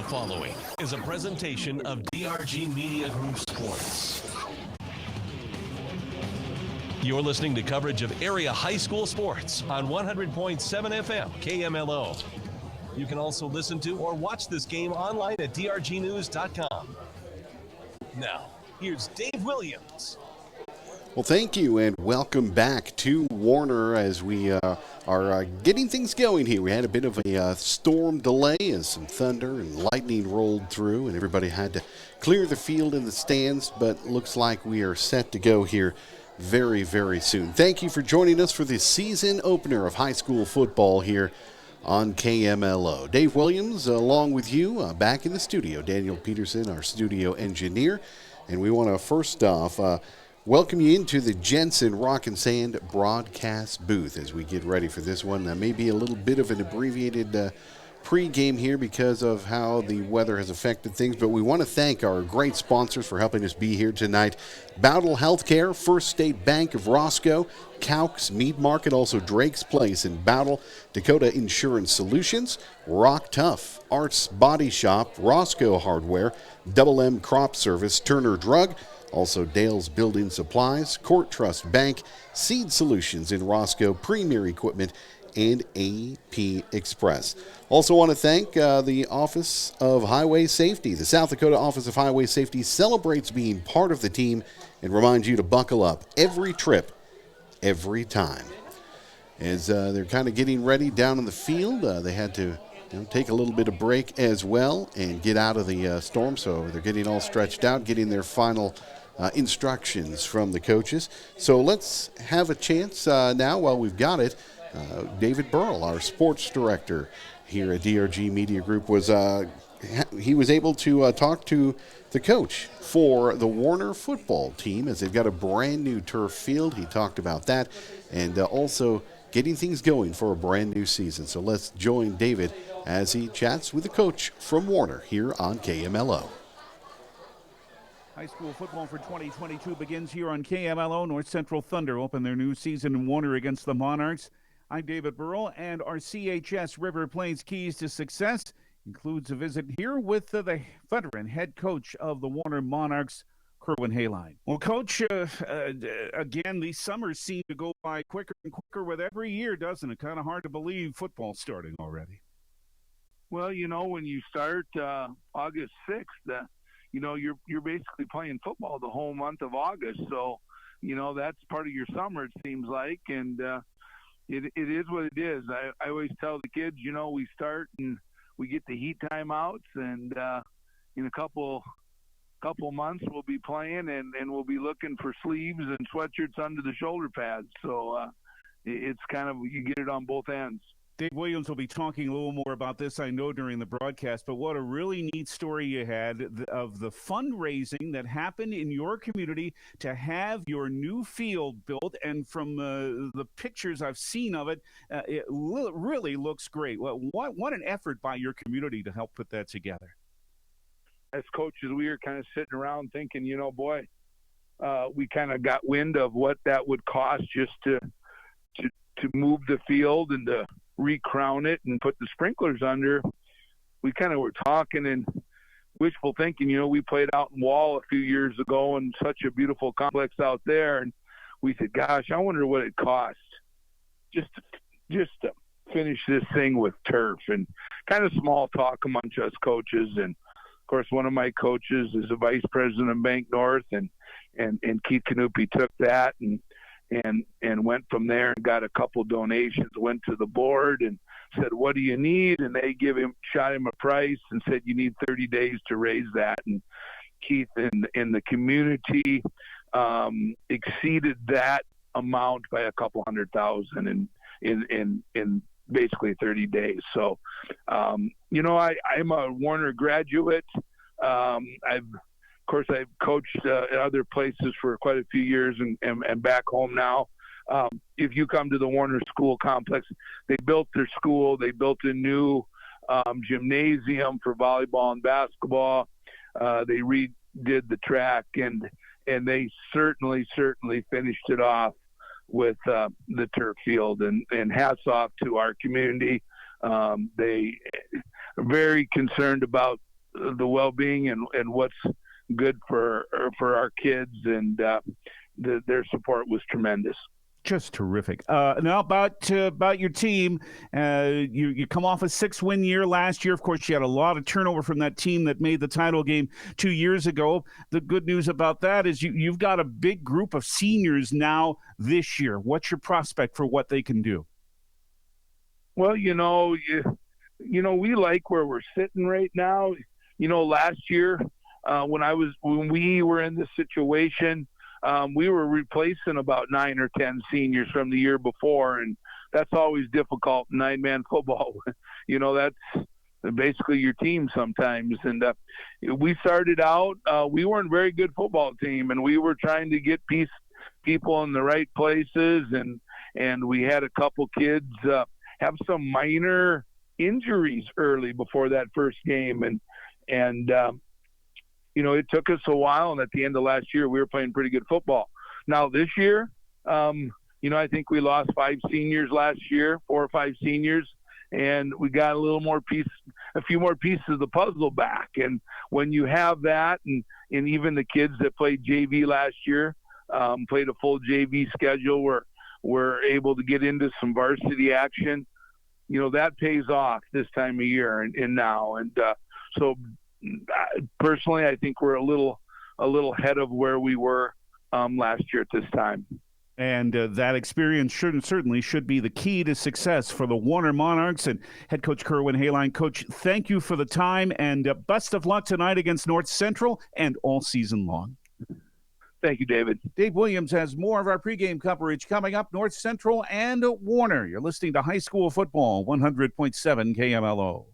following is a presentation of DRG Media Group Sports. You're listening to coverage of area high school sports on 100.7 FM KMLO. You can also listen to or watch this game online at drgnews.com. Now, here's Dave Williams. Well, thank you, and welcome back to Warner as we are getting things going here. We had a bit of a storm delay as some thunder and lightning rolled through, and everybody had to clear the field in the stands, but looks like we are set to go here very, very soon. Thank you for joining us for the season opener of high school football here on KMLO. Dave Williams, along with you, back in the studio. Daniel Peterson, our studio engineer, and we want to first off welcome you into the Jensen Rock and Sand broadcast booth as we get ready for this one. Maybe a little bit of an abbreviated pre-game here because of how the weather has affected things, but we want to thank our great sponsors for helping us be here tonight. Bowdle Healthcare, First State Bank of Roscoe, Cowk's Meat Market, also Drake's Place in Bowdle, Dakota Insurance Solutions, Rock Tough, Arts Body Shop, Roscoe Hardware, Double M Crop Service, Turner Drug, also Dale's Building Supplies, Court Trust Bank, Seed Solutions in Roscoe, Premier Equipment, and AP Express. Also want to thank the Office of Highway Safety. The South Dakota Office of Highway Safety celebrates being part of the team and reminds you to buckle up every trip, every time. As they're kind of getting ready down in the field, they had to take a little bit of break as well and get out of the storm, so they're getting all stretched out, getting their final instructions from the coaches. So let's have a chance now while we've got it. David Burrell, our sports director here at DRG Media Group, was able to talk to the coach for the Warner football team as they've got a brand new turf field. He talked about that and also getting things going for a brand new season. So let's join David as he chats with the coach from Warner here on KMLO. High school football for 2022 begins here on KMLO. North Central Thunder open their new season in Warner against the Monarchs. I'm David Burrell, and our CHS River Plains Keys to Success includes a visit here with the veteran head coach of the Warner Monarchs, Kerwin Hayline. Well, Coach, again, these summers seem to go by quicker and quicker with every year, doesn't it? Kind of hard to believe football's starting already. Well, when you start August 6th, you're basically playing football the whole month of August. So, that's part of your summer, it seems like, and it is what it is. I always tell the kids, we start and we get the heat timeouts, and in a couple months we'll be playing and we'll be looking for sleeves and sweatshirts under the shoulder pads. So it's kind of, you get it on both ends. Dave Williams will be talking a little more about this, I know, during the broadcast, but what a really neat story you had of the fundraising that happened in your community to have your new field built. And from the pictures I've seen of it, it really looks great. What an effort by your community to help put that together. As coaches, we were kind of sitting around thinking, we kind of got wind of what that would cost just to move the field and to recrown it and put the sprinklers under. We kind of were talking and wishful thinking. We played out in Wall a few years ago and such a beautiful complex out there, and we said, gosh, I wonder what it costs just to finish this thing with turf. And kind of small talk amongst us coaches, and of course one of my coaches is the vice president of Bank North, and Keith Canupi took that and went from there and got a couple donations, went to the board and said, what do you need? And they shot him a price and said, you need 30 days to raise that. And Keith and the community exceeded that amount by a couple $100,000 in basically 30 days. So, I'm a Warner graduate. Of course, I've coached at other places for quite a few years and back home now. If you come to the Warner School Complex, they built their school. They built a new gymnasium for volleyball and basketball. They redid the track, and they certainly finished it off with the turf field. And hats off to our community. They are very concerned about the well-being and what's good for our kids, and their support was tremendous. Just terrific. Now about your team, you come off a 6-win year last year. Of course, you had a lot of turnover from that team that made the title game 2 years ago. The good news about that is you've got a big group of seniors now this year. What's your prospect for what they can do? Well, we like where we're sitting right now. Last year when we were in this situation, we were replacing about 9 or 10 seniors from the year before, and that's always difficult in 9-man football. That's basically your team sometimes. And we started out, we weren't a very good football team, and we were trying to get people in the right places, and we had a couple kids have some minor injuries early before that first game, and it took us a while, and at the end of last year, we were playing pretty good football. Now this year, I think we lost 5 seniors last year, 4 or 5 seniors, and we got a few more pieces of the puzzle back. And when you have that, and even the kids that played JV last year, played a full JV schedule, we're able to get into some varsity action. That pays off this time of year and now. And so personally, I think we're a little ahead of where we were last year at this time. And that experience certainly should be the key to success for the Warner Monarchs. And head coach Kerwin Hayline. Coach, thank you for the time, and best of luck tonight against North Central and all season long. Thank you, David. Dave Williams has more of our pregame coverage coming up. North Central and Warner. You're listening to High School Football, 100.7 KMLO.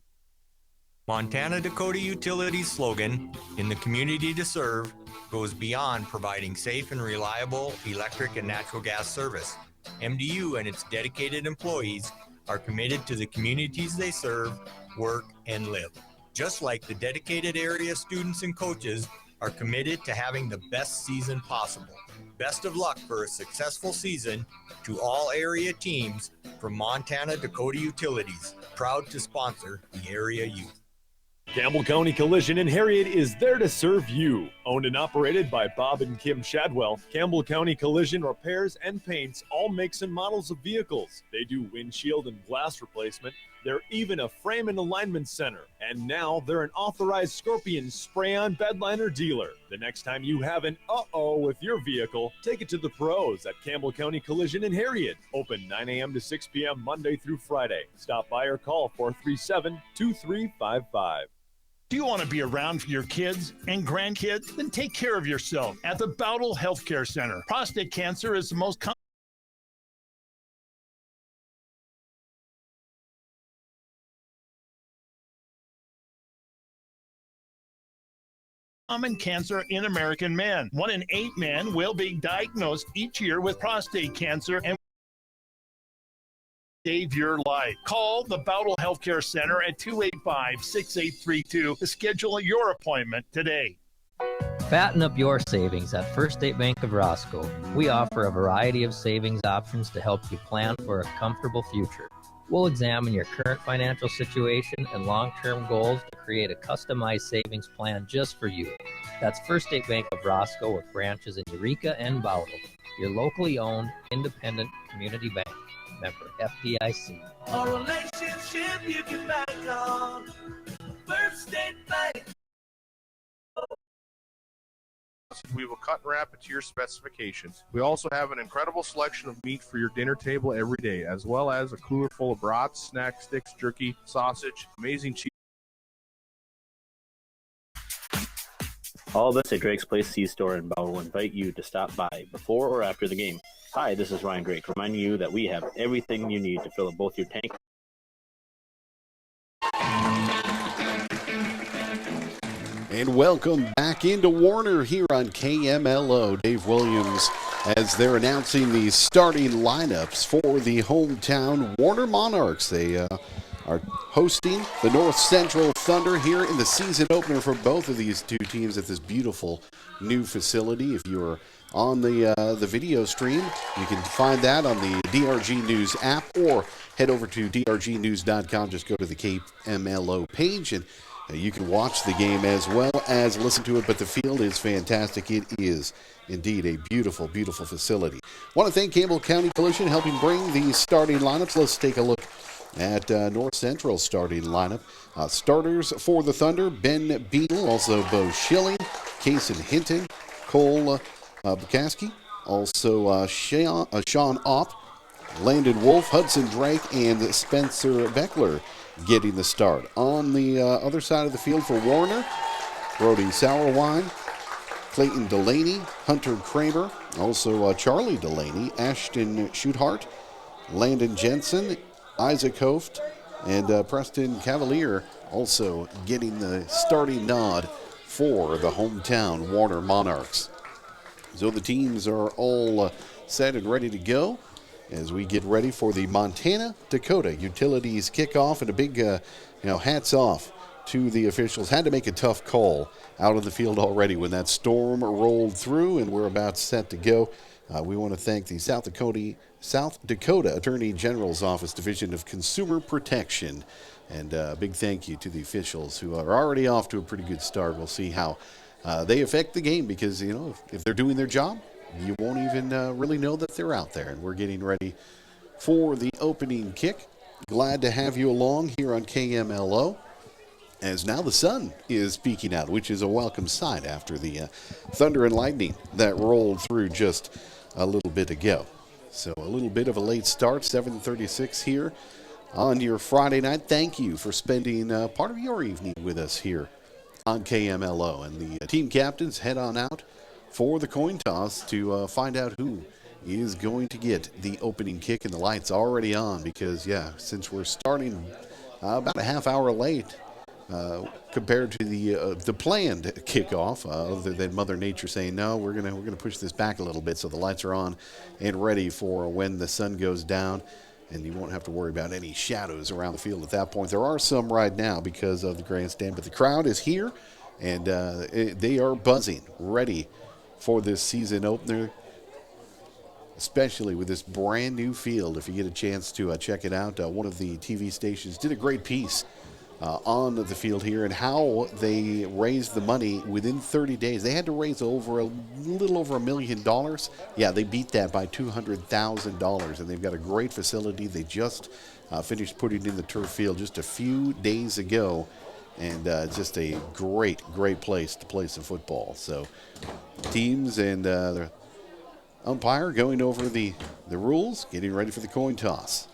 Montana Dakota Utilities' slogan, "In the community to serve," goes beyond providing safe and reliable electric and natural gas service. MDU and its dedicated employees are committed to the communities they serve, work, and live. Just like the dedicated area students and coaches are committed to having the best season possible. Best of luck for a successful season to all area teams from Montana Dakota Utilities, proud to sponsor the area youth. Campbell County Collision in Harriet is there to serve you. Owned and operated by Bob and Kim Shadwell, Campbell County Collision repairs and paints all makes and models of vehicles. They do windshield and glass replacement. They're even a frame and alignment center. And now they're an authorized Scorpion spray-on bedliner dealer. The next time you have an uh-oh with your vehicle, take it to the pros at Campbell County Collision in Harriet. Open 9 a.m. to 6 p.m. Monday through Friday. Stop by or call 437-2355. Do you want to be around for your kids and grandkids? Then take care of yourself at the Bowdle Healthcare Center. Prostate cancer is the most common cancer in American men. 1 in 8 men will be diagnosed each year with prostate cancer and save your life. Call the Bowdle Healthcare Center at 285-6832 to schedule your appointment today. Fatten up your savings at First State Bank of Roscoe. We offer a variety of savings options to help you plan for a comfortable future. We'll examine your current financial situation and long-term goals to create a customized savings plan just for you. That's First State Bank of Roscoe with branches in Eureka and Bowdle. Your locally owned, independent community bank. Member FDIC. A relationship you can bank on. First State Bank. We will cut and wrap it to your specifications. We also have an incredible selection of meat for your dinner table every day, as well as a cooler full of brats, snack sticks, jerky, sausage, amazing cheese. All of us at Drake's Place C-Store in Bowdle invite you to stop by before or after the game. Hi, this is Ryan Drake, reminding you that we have everything you need to fill up both your tank. And welcome back into Warner here on KMLO. Dave Williams as they're announcing the starting lineups for the hometown Warner Monarchs. They are hosting the North Central Thunder here in the season opener for both of these two teams at this beautiful new facility. If you're on the video stream, you can find that on the DRG News app or head over to drgnews.com. Just go to the KMLO page and You can watch the game as well as listen to it, but the field is fantastic. It is indeed a beautiful, beautiful facility. Want to thank Campbell County Collision helping bring the starting lineups. Let's take a look at North Central's starting lineup. Starters for the Thunder, Ben Beadle, also Bo Schilling, Kason Hinton, Cole Bukaski, also Sean Opp, Landon Wolf, Hudson Drake, and Spencer Beckler getting the start. On the other side of the field for Warner, Brody Sauerwine, Clayton Delaney, Hunter Kramer, also Charlie Delaney, Ashton Schutthart, Landon Jensen, Isaac Hoft, and Preston Cavalier also getting the starting nod for the hometown Warner Monarchs. So the teams are all set and ready to go as we get ready for the Montana-Dakota Utilities kickoff. And a big, hats off to the officials. Had to make a tough call out on the field already when that storm rolled through, and we're about set to go. We want to thank the South Dakota Attorney General's Office Division of Consumer Protection. And a big thank you to the officials who are already off to a pretty good start. We'll see how they affect the game because, if they're doing their job, you won't even really know that they're out there. And we're getting ready for the opening kick. Glad to have you along here on KMLO, as now the sun is peeking out, which is a welcome sight after the thunder and lightning that rolled through just a little bit ago. So a little bit of a late start, 7:36 here on your Friday night. Thank you for spending part of your evening with us here on KMLO. And the team captains head on out for the coin toss to find out who is going to get the opening kick. And the light's already on because, since we're starting about a half hour late compared to the planned kickoff, other than Mother Nature saying, no, we're gonna push this back a little bit so the lights are on and ready for when the sun goes down. And you won't have to worry about any shadows around the field at that point. There are some right now because of the grandstand, but the crowd is here, and they are buzzing, ready for this season opener, especially with this brand new field. If you get a chance to check it out, one of the TV stations did a great piece on the field here and how they raised the money within 30 days. They had to raise a little over $1 million. Yeah, they beat that by $200,000, and they've got a great facility. They just finished putting in the turf field just a few days ago, and just a great, great place to play some football. So teams and the umpire going over the rules, getting ready for the coin toss.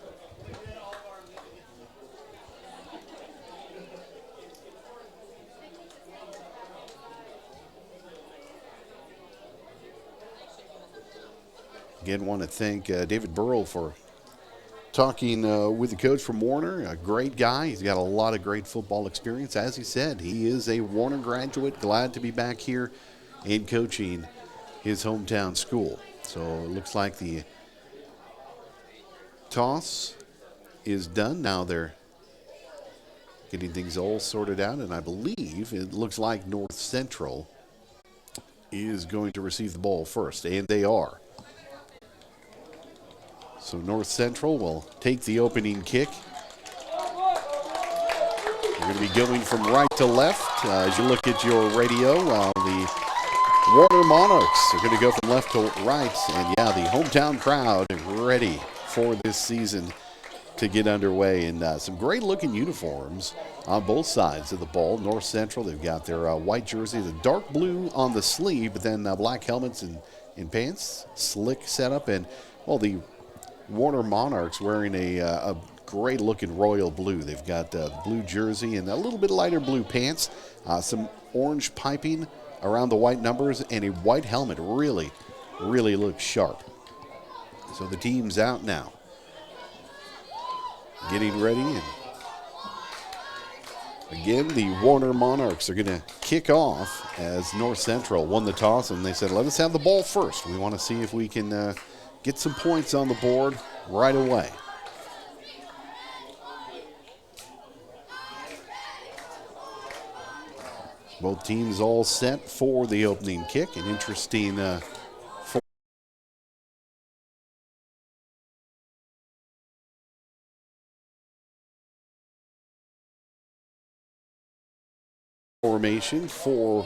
Again, want to thank David Burrow for talking with the coach from Warner. A great guy. He's got a lot of great football experience. As he said, he is a Warner graduate. Glad to be back here and coaching his hometown school. So it looks like the toss is done. Now they're getting things all sorted out, and I believe it looks like North Central is going to receive the ball first, and they are. So North Central will take the opening kick. We're going to be going from right to left as you look at your radio. The Warner Monarchs are going to go from left to right. And the hometown crowd ready for this season to get underway. And some great looking uniforms on both sides of the ball. North Central, they've got their white jersey, the dark blue on the sleeve, but then black helmets and pants, slick setup. And, the Warner Monarchs wearing a great-looking royal blue. They've got blue jersey and a little bit lighter blue pants, some orange piping around the white numbers, and a white helmet. Really, really looks sharp. So the team's out now, getting ready. And again, the Warner Monarchs are going to kick off as North Central won the toss, and they said, let us have the ball first. We want to see if we can get some points on the board right away. Both teams all set for the opening kick. An interesting formation for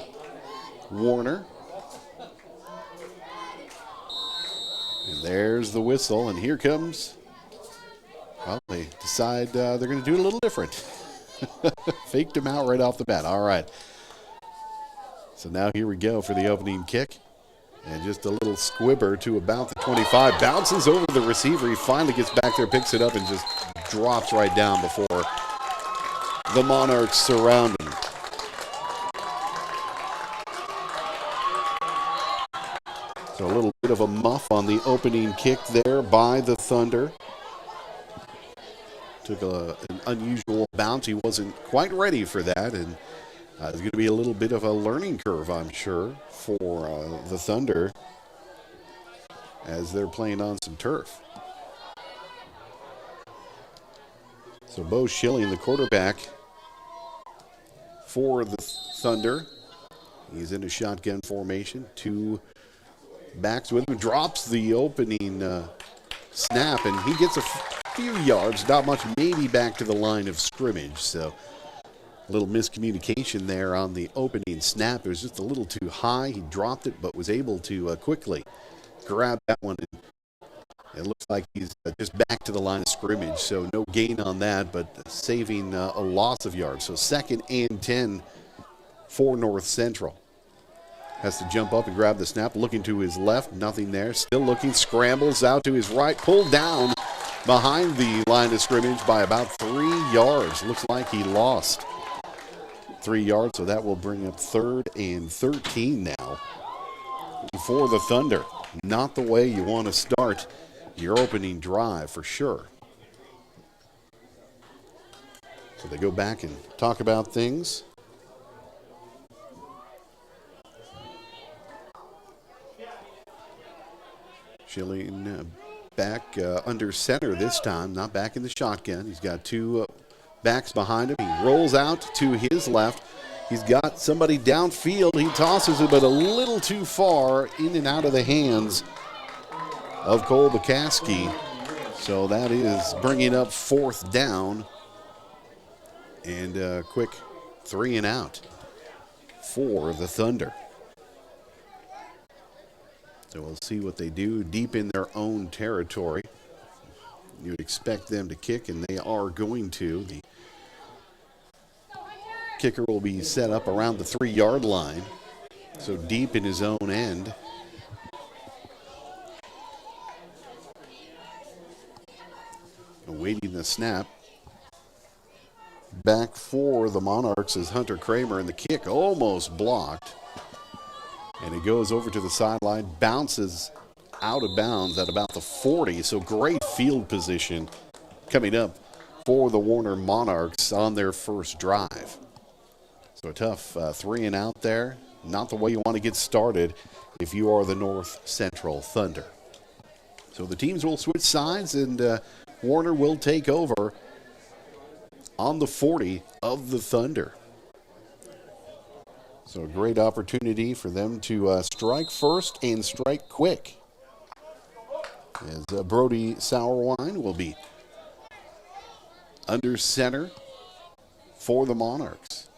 Warner. And there's the whistle, and here comes, well, they decide they're going to do it a little different. Faked him out right off the bat. All right. So now here we go for the opening kick. And just a little squibber to about the 25. Bounces over the receiver. He finally gets back there, picks it up, and just drops right down before the Monarchs surround him. So a little bit of a muff on the opening kick there by the Thunder. Took an unusual bounce. He wasn't quite ready for that, and it's going to be a little bit of a learning curve, I'm sure, for the Thunder as they're playing on some turf. So Bo Schilling, the quarterback for the Thunder. He's in a shotgun formation. Two backs with him. Drops the opening snap, and he gets a few yards, not much, maybe back to the line of scrimmage. So a little miscommunication there on the opening snap. It was just a little too high. He dropped it, but was able to quickly grab that one. It looks like he's just back to the line of scrimmage, so no gain on that, but saving a loss of yards. So 2nd and 10 for North Central. Has to jump up and grab the snap, looking to his left, nothing there. Still looking, scrambles out to his right, pulled down behind the line of scrimmage by about 3 yards. Looks like he lost 3 yards, so that will bring up 3rd and 13 now for the Thunder. Not the way you want to start your opening drive for sure. So they go back and talk about things. Schilling back under center this time, not back in the shotgun. He's got two backs behind him. He rolls out to his left. He's got somebody downfield. He tosses it, but a little too far in and out of the hands of Cole Bukowski. So that is bringing up 4th down. And a quick 3 and out for the Thunder. So we'll see what they do deep in their own territory. You would expect them to kick, and they are going to. The kicker will be set up around the 3-yard line, so deep in his own end. Awaiting the snap. Back for the Monarchs is Hunter Kramer, and the kick almost blocked. And it goes over to the sideline, bounces out of bounds at about the 40. So great field position coming up for the Warner Monarchs on their first drive. So a tough 3 and out there. Not the way you want to get started if you are the North Central Thunder. So the teams will switch sides, and Warner will take over on the 40 of the Thunder. So a great opportunity for them to strike first and strike quick. As Brody Sauerwein will be under center for the Monarchs.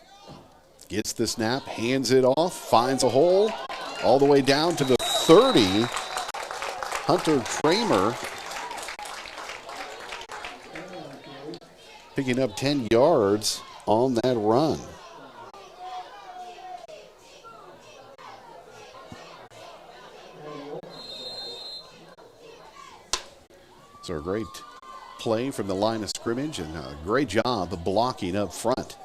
Gets the snap, hands it off, finds a hole, all the way down to the 30. Hunter Kramer picking up 10 yards on that run. So a great play from the line of scrimmage, and a great job of blocking up front.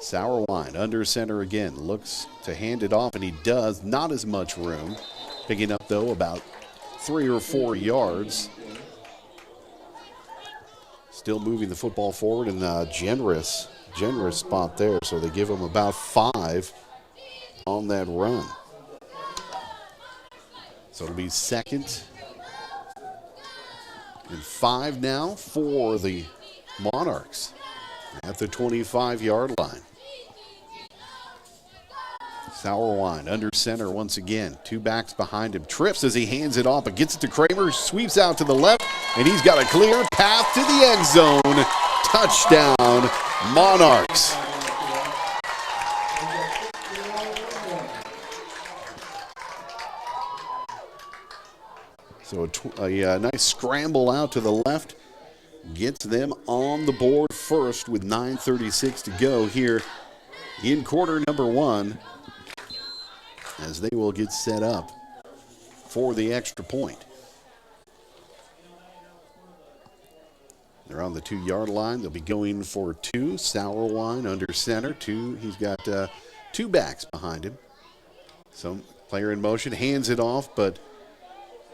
Sauerwein under center again, looks to hand it off, and he does. Not as much room. Picking up, though, about 3 or 4 yards. Still moving the football forward in a generous spot there, so they give him about 5 on that run. So it'll be 2nd and 5 now for the Monarchs at the 25-yard line. Sauerwein under center once again. 2 backs behind him. Trips as he hands it off, but gets it to Kramer. Sweeps out to the left, and he's got a clear path to the end zone. Touchdown, Monarchs. So a nice scramble out to the left gets them on the board first with 9:36 to go here in quarter number 1, as they will get set up for the extra point. They're on the 2-yard line. They'll be going for 2. Sauerwein under center. 2. He's got 2 backs behind him. Some player in motion, hands it off, but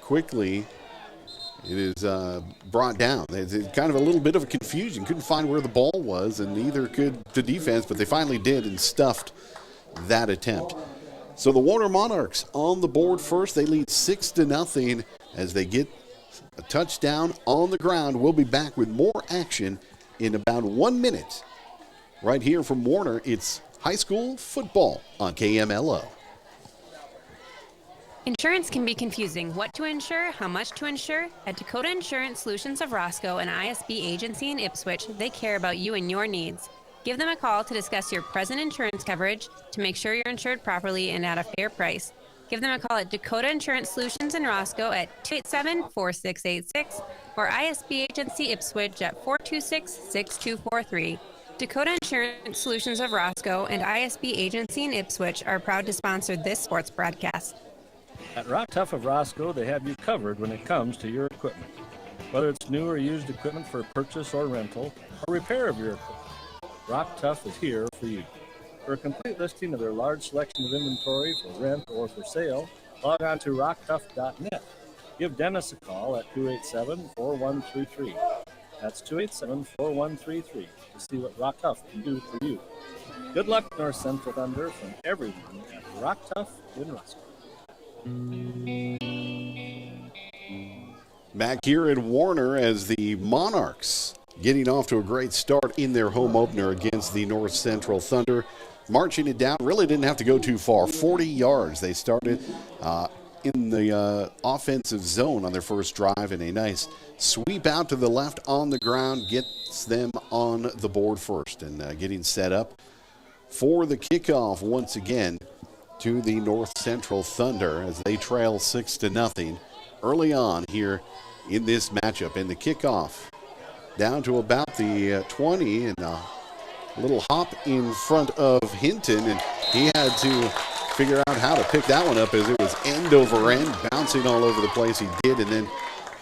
quickly it is brought down. It's kind of a little bit of a confusion. Couldn't find where the ball was, and neither could the defense, but they finally did and stuffed that attempt. So the Warner Monarchs on the board first. They lead 6-0 as they get a touchdown on the ground. We'll be back with more action in about 1 minute. Right here from Warner, it's high school football on KMLO. Insurance can be confusing. What to insure, how much to insure? At Dakota Insurance Solutions of Roscoe, an ISB agency in Ipswich, they care about you and your needs. Give them a call to discuss your present insurance coverage to make sure you're insured properly and at a fair price. Give them a call at Dakota Insurance Solutions in Roscoe at 287-4686 or ISB Agency Ipswich at 426-6243. Dakota Insurance Solutions of Roscoe and ISB Agency in Ipswich are proud to sponsor this sports broadcast. At Rock Tough of Roscoe, they have you covered when it comes to your equipment. Whether it's new or used equipment for purchase or rental, or repair of your equipment, Rock Tough is here for you. For a complete listing of their large selection of inventory for rent or for sale, log on to rocktough.net. Give Dennis a call at 287-4133. That's 287-4133 to see what Rock Tough can do for you. Good luck, North Central Thunder, from everyone at Rock Tough in Roscoe. Back here at Warner as the Monarchs getting off to a great start in their home opener against the North Central Thunder. Marching it down, really didn't have to go too far. 40 yards. They started in the offensive zone on their first drive, and a nice sweep out to the left on the ground gets them on the board first, and getting set up for the kickoff once again to the North Central Thunder as they trail 6-0 early on here in this matchup. And the kickoff down to about the 20, and a little hop in front of Hinton, and he had to figure out how to pick that one up as it was end over end, bouncing all over the place. He did, and then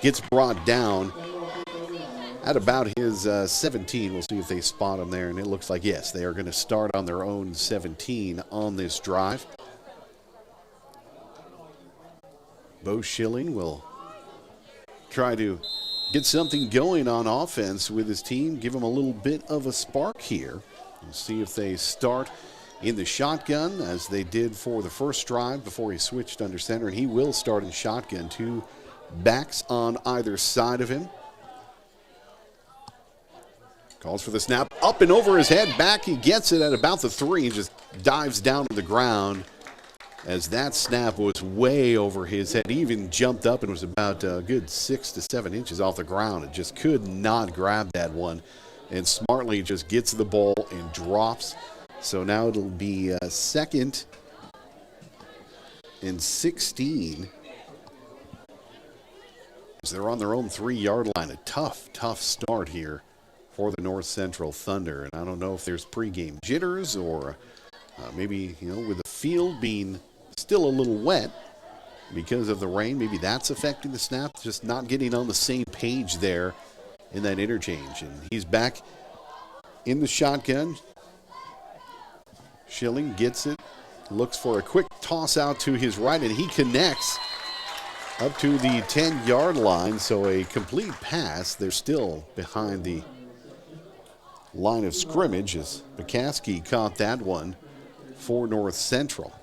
gets brought down at about his 17. We'll see if they spot him there, and it looks like, yes, they are going to start on their own 17 on this drive. Bo Schilling will try to get something going on offense with his team, give him a little bit of a spark here. We'll see if they start in the shotgun as they did for the first drive before he switched under center, and he will start in shotgun. 2 backs on either side of him. Calls for the snap, up and over his head, back. He gets it at about the 3 and just dives down to the ground as that snap was way over his head. He even jumped up and was about a good 6 to 7 inches off the ground and just could not grab that one, and smartly just gets the ball and drops. So now it'll be 2nd and 16 as they're on their own 3-yard line. A tough start here for the North Central Thunder, and I don't know if there's pregame jitters or maybe, with the field being still a little wet because of the rain, maybe that's affecting the snap, just not getting on the same page there in that interchange. And he's back in the shotgun. Schilling gets it, looks for a quick toss out to his right, and he connects up to the 10-yard line. So a complete pass. They're still behind the line of scrimmage as McCaskey caught that one for North Central.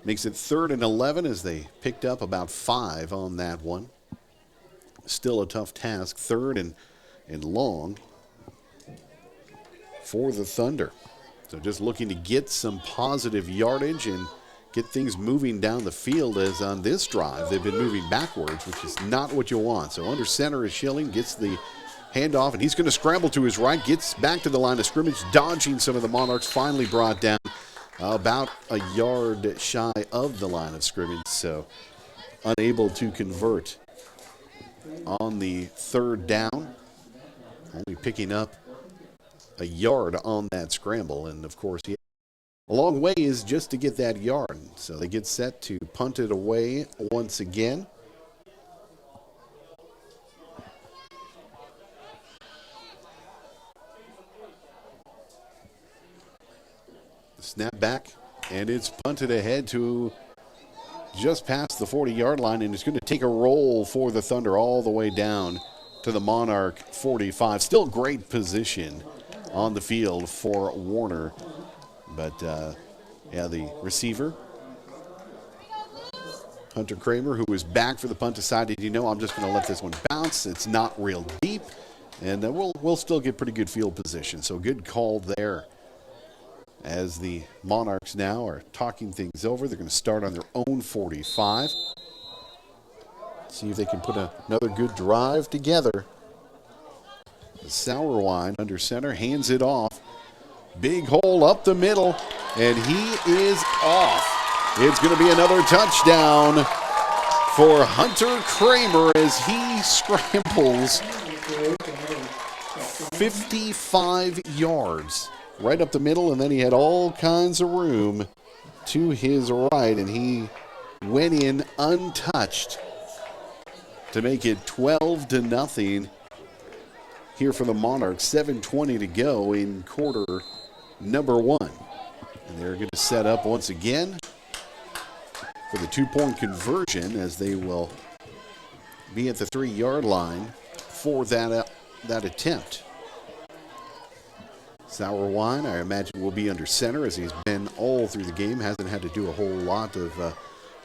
Makes it 3rd and 11 as they picked up about 5 on that one. Still a tough task. 3rd and long for the Thunder. So just looking to get some positive yardage and get things moving down the field, as on this drive they've been moving backwards, which is not what you want. So under center is Schilling, gets the handoff, and he's going to scramble to his right, gets back to the line of scrimmage, dodging some of the Monarchs, finally brought down about a yard shy of the line of scrimmage. So unable to convert on the third down. Only picking up a yard on that scramble. And, of course, a long way is just to get that yard. So they get set to punt it away once again. Snap back, and it's punted ahead to just past the 40-yard line, and it's going to take a roll for the Thunder all the way down to the Monarch 45. Still great position on the field for Warner. But, the receiver, Hunter Kramer, who was back for the punt, decided, I'm just going to let this one bounce. It's not real deep, and we'll still get pretty good field position. So good call there. As the Monarchs now are talking things over, they're going to start on their own 45. See if they can put another good drive together. Sauerwein under center, hands it off. Big hole up the middle, and he is off. It's going to be another touchdown for Hunter Kramer as he scrambles 55 yards. Right up the middle, and then he had all kinds of room to his right, and he went in untouched to make it 12-0 here for the Monarchs. 7:20 to go in quarter number one. And they're going to set up once again for the two-point conversion as they will be at the 3-yard line for that attempt. Sauerwein, I imagine, will be under center as he's been all through the game. Hasn't had to do a whole lot of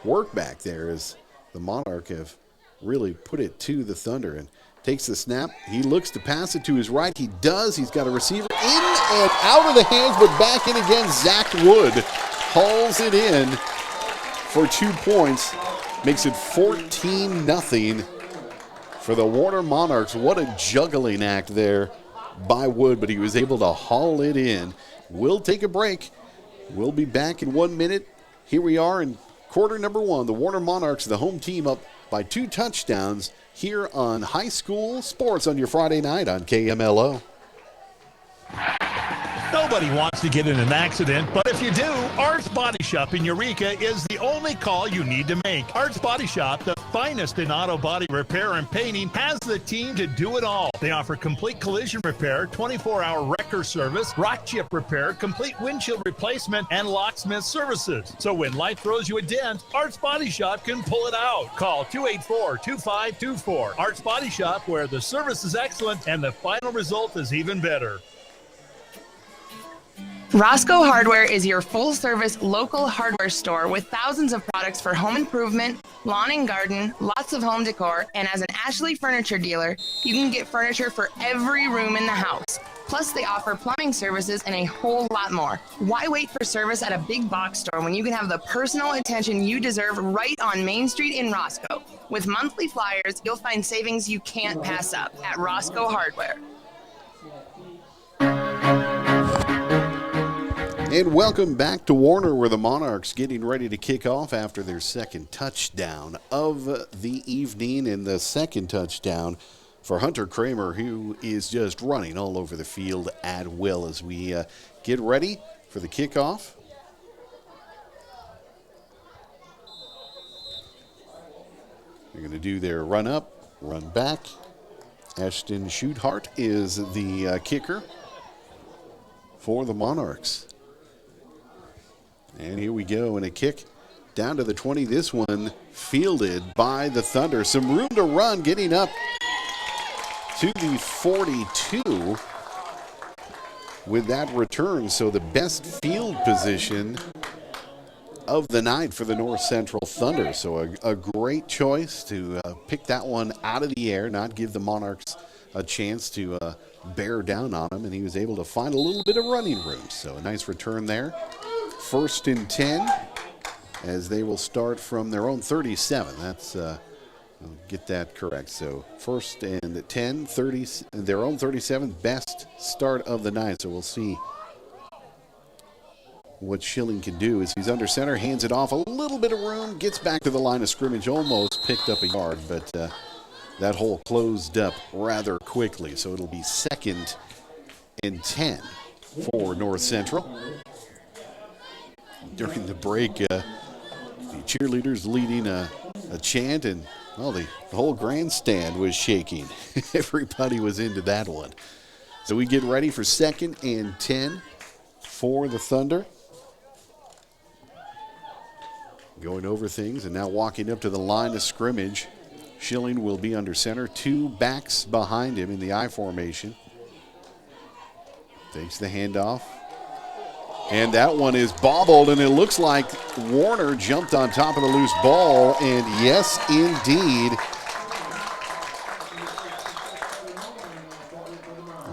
work back there as the Monarch have really put it to the Thunder. And takes the snap. He looks to pass it to his right. He does. He's got a receiver in and out of the hands, but back in again. Zach Wood hauls it in for 2 points. Makes it 14-0 for the Warner Monarchs. What a juggling act there by Wood, but he was able to haul it in. We'll take a break. We'll be back in 1 minute. Here we are in quarter number one. The Warner Monarchs, the home team, up by 2 touchdowns here on High School Sports on your Friday night on KMLO. Nobody wants to get in an accident, but if you do, Arts Body Shop in Eureka is the only call you need to make. Arts Body Shop, the finest in auto body repair and painting, has the team to do it all. They offer complete collision repair, 24-hour wrecker service, rock chip repair, complete windshield replacement, and locksmith services. So when life throws you a dent, Arts Body Shop can pull it out. Call 284-2524. Arts Body Shop, where the service is excellent and the final result is even better. Roscoe Hardware is your full-service local hardware store with thousands of products for home improvement, lawn and garden, lots of home decor, and as an Ashley Furniture dealer, you can get furniture for every room in the house. Plus, they offer plumbing services and a whole lot more. Why wait for service at a big box store when you can have the personal attention you deserve right on Main Street in Roscoe? With monthly flyers, you'll find savings you can't pass up at Roscoe Hardware. And welcome back to Warner, where the Monarchs getting ready to kick off after their second touchdown of the evening, and the second touchdown for Hunter Kramer, who is just running all over the field at will as we get ready for the kickoff. They're going to do their run up, run back. Ashton Schutthart is the kicker for the Monarchs. And here we go, and a kick down to the 20. This one fielded by the Thunder. Some room to run, getting up to the 42 with that return. So the best field position of the night for the North Central Thunder. So a great choice to pick that one out of the air, not give the Monarchs a chance to bear down on them. And he was able to find a little bit of running room. So a nice return there. 1st and 10 as they will start from their own 37. That's, I'll get that correct. So 1st and 10, 30, their own 37, best start of the night. So we'll see what Schilling can do is he's under center, hands it off, a little bit of room, gets back to the line of scrimmage, almost picked up a yard, but that hole closed up rather quickly. So it'll be 2nd and 10 for North Central. During the break, the cheerleaders leading a chant, and well, the whole grandstand was shaking. Everybody was into that one. So we get ready for 2nd and 10 for the Thunder. Going over things and now walking up to the line of scrimmage. Schilling will be under center. 2 backs behind him in the I formation. Takes the handoff. And that one is bobbled, and it looks like Warner jumped on top of the loose ball. And yes, indeed.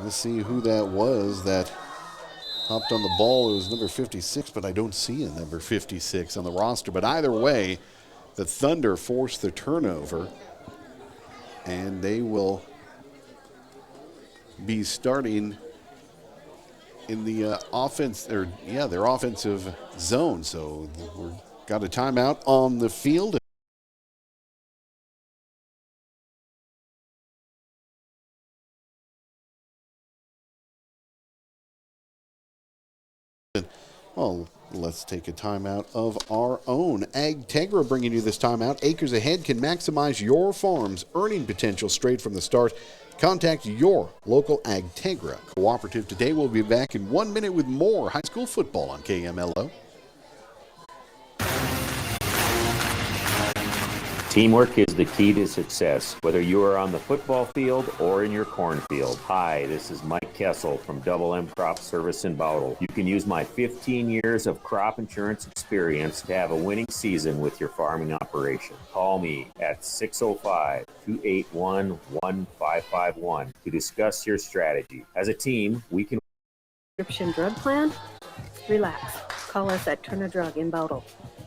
Let's see who that was that hopped on the ball. It was number 56, but I don't see a number 56 on the roster. But either way, the Thunder forced the turnover, and they will be starting in the their offensive zone. So we've got a timeout on the field. Well, let's take a timeout of our own. AgTegra bringing you this timeout. Acres Ahead can maximize your farm's earning potential straight from the start. Contact your local AgTegra cooperative today. We'll be back in 1 minute with more high school football on KMLO. Teamwork is the key to success, whether you are on the football field or in your cornfield. Hi, this is Mike Kessel from Double M Crop Service in Bowdle. You can use my 15 years of crop insurance experience to have a winning season with your farming operation. Call me at 605-281-1551 to discuss your strategy. As a team, we can... Prescription drug plan? Relax. Call us at Turner Drug in Bowdle.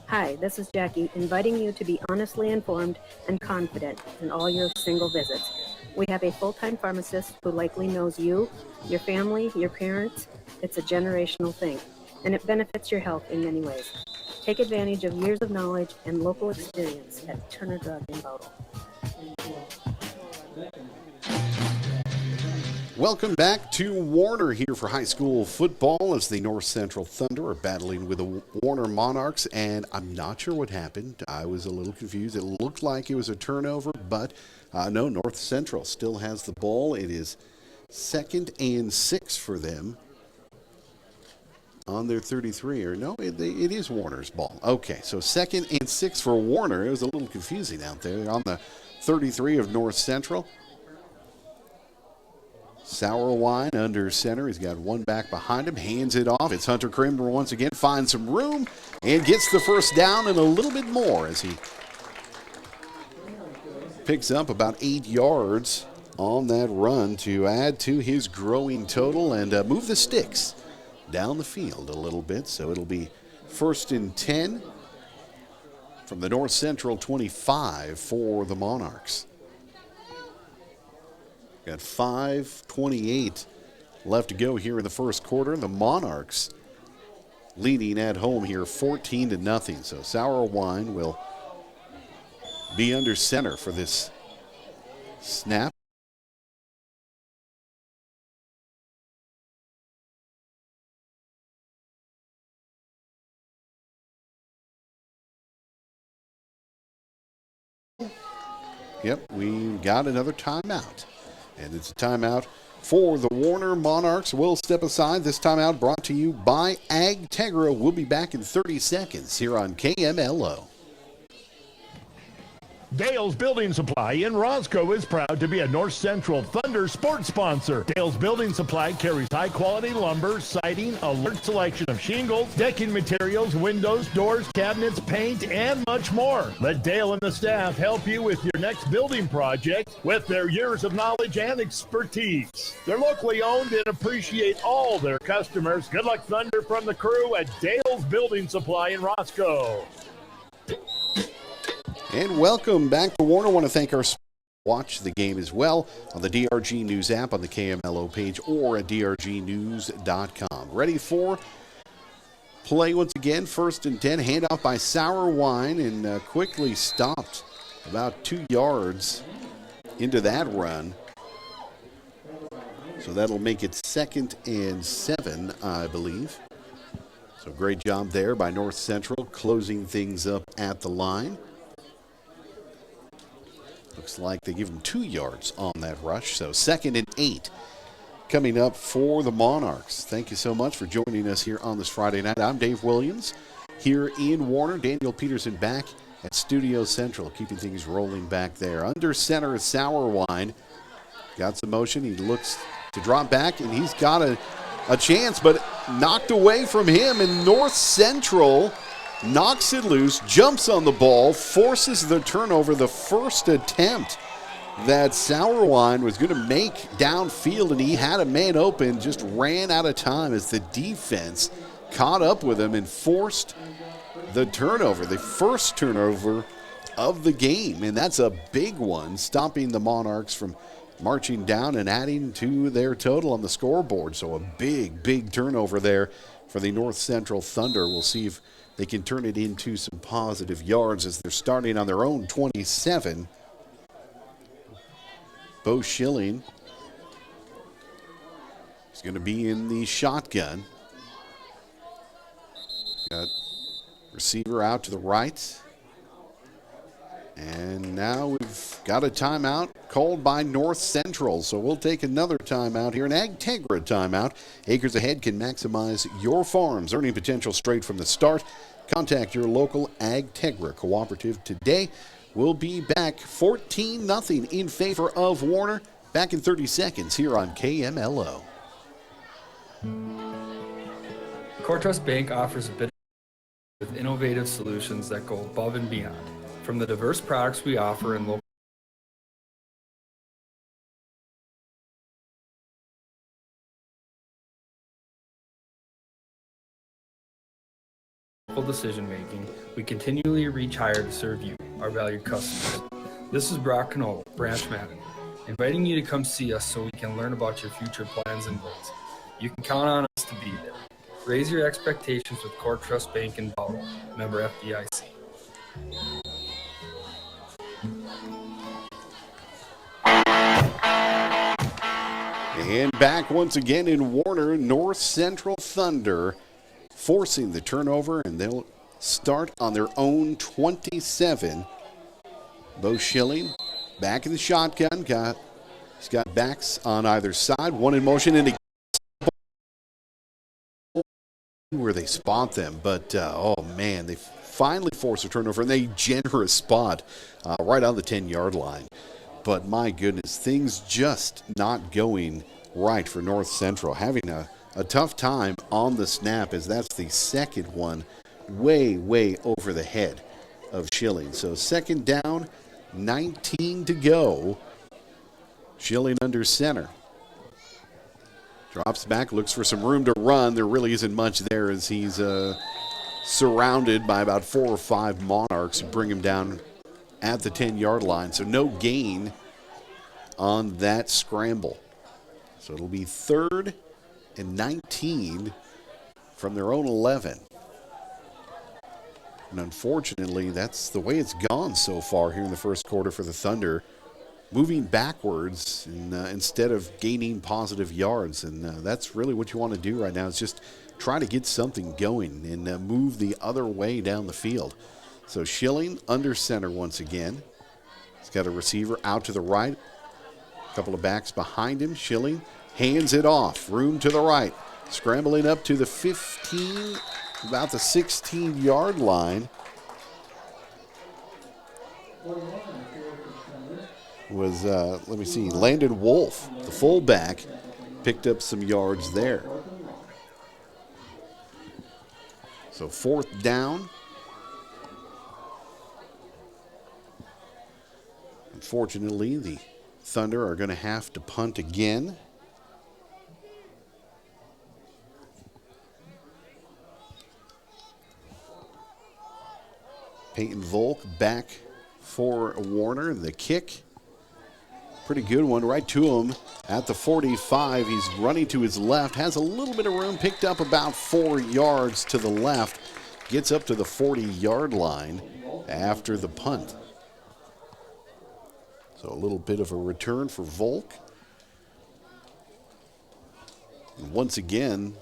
Hi, this is Jackie, inviting you to be honestly informed and confident in all your single visits. We have a full-time pharmacist who likely knows you, your family, your parents. It's a generational thing, and it benefits your health in many ways. Take advantage of years of knowledge and local experience at Turner Drug in Bowdle. Welcome back to Warner here for high school football as the North Central Thunder are battling with the Warner Monarchs, and I'm not sure what happened. I was a little confused. It looked like it was a turnover, but no, North Central still has the ball. It is 2nd and 6 for them on their 33. Or no, it is Warner's ball. Okay, so 2nd and 6 for Warner. It was a little confusing out there. They're on the 33 of North Central. Sauerwein under center. He's got 1 back behind him. Hands it off. It's Hunter Kramer once again. Finds some room and gets the first down and a little bit more as he picks up about 8 yards on that run to add to his growing total and move the sticks down the field a little bit. So it'll be 1st and 10 from the North Central 25 for the Monarchs. Got 5:28 left to go here in the first quarter. The Monarchs leading at home here 14-0. So Sauerwein will be under center for this snap. Yep, we got another timeout. And it's a timeout for the Warner Monarchs. We'll step aside. This timeout brought to you by AgTegra. We'll be back in 30 seconds here on KMLO. Dale's Building Supply in Roscoe is proud to be a North Central Thunder sports sponsor. Dale's Building Supply carries high-quality lumber, siding, a large selection of shingles, decking materials, windows, doors, cabinets, paint, and much more. Let Dale and the staff help you with your next building project with their years of knowledge and expertise. They're locally owned and appreciate all their customers. Good luck, Thunder, from the crew at Dale's Building Supply in Roscoe. And welcome back to Warner. I want to thank our watch the game as well on the DRG News app on the KMLO page or at drgnews.com. Ready for play once again. 1st and 10. Handoff by Sauerwein and quickly stopped about 2 yards into that run. So that'll make it 2nd and 7, I believe. So great job there by North Central, closing things up at the line. Looks like they give them 2 yards on that rush. So 2nd and 8 coming up for the Monarchs. Thank you so much for joining us here on this Friday night. I'm Dave Williams here in Warner. Daniel Peterson back at Studio Central, keeping things rolling back there. Under center is Sauerwein. Got some motion. He looks to drop back, and he's got a chance, but knocked away from him. And North Central knocks it loose, jumps on the ball, forces the turnover. The first attempt that Sauerwein was going to make downfield, and he had a man open, just ran out of time as the defense caught up with him and forced the turnover, the first turnover of the game. And that's a big one, stopping the Monarchs from marching down and adding to their total on the scoreboard. So a big, big turnover there for the North Central Thunder. We'll see if they can turn it into some positive yards as they're starting on their own 27. Bo Schilling is going to be in the shotgun. Got receiver out to the right. And now we've got a timeout called by North Central. So we'll take another timeout here, an AgTegra timeout. Acres Ahead can maximize your farm's earning potential straight from the start. Contact your local AgTegra cooperative today. We'll be back 14-0 in favor of Warner. Back in 30 seconds here on KMLO. CoreTrust Bank offers a bit with innovative solutions that go above and beyond. From the diverse products we offer in local decision making, we continually reach higher to serve you, our valued customers. This is Brock Knoll, Branch Manager, inviting you to come see us so we can learn about your future plans and goals. You can count on us to be there. Raise your expectations with CoreTrust Bank in Bowdle, member FDIC. And back once again in Warner, North Central Thunder forcing the turnover, and they'll start on their own 27. Bo Schilling back in the shotgun. He's got backs on either side, one in motion, and where they spot them. But, oh, man, they finally force a turnover, and a generous spot right on the 10-yard line. But, my goodness, things just not going right for North Central. Having a tough time on the snap, as that's the second one way, way over the head of Schilling. So 2nd down, 19 to go. Schilling under center. Drops back, looks for some room to run. There really isn't much there as he's surrounded by about 4 or 5 Monarchs who bring him down at the 10-yard line. So no gain on that scramble. So it'll be 3rd and 19 from their own 11. And unfortunately, that's the way it's gone so far here in the first quarter for the Thunder. Moving backwards instead of gaining positive yards. And that's really what you want to do right now, is just try to get something going and move the other way down the field. So Schilling under center once again. He's got a receiver out to the right. A couple of backs behind him. Schilling hands it off. Room to the right. Scrambling up to the 15, about the 16-yard line. Was, let me see, Landon Wolf, the fullback, picked up some yards there. So 4th down. Unfortunately, the Thunder are going to have to punt again. Peyton Volk back for Warner. The kick Pretty good one right to him at the 45. He's running to his left, has a little bit of room, picked up about 4 yards to the left, gets up to the 40-yard line after the punt. So a little bit of a return for Volk. And once again,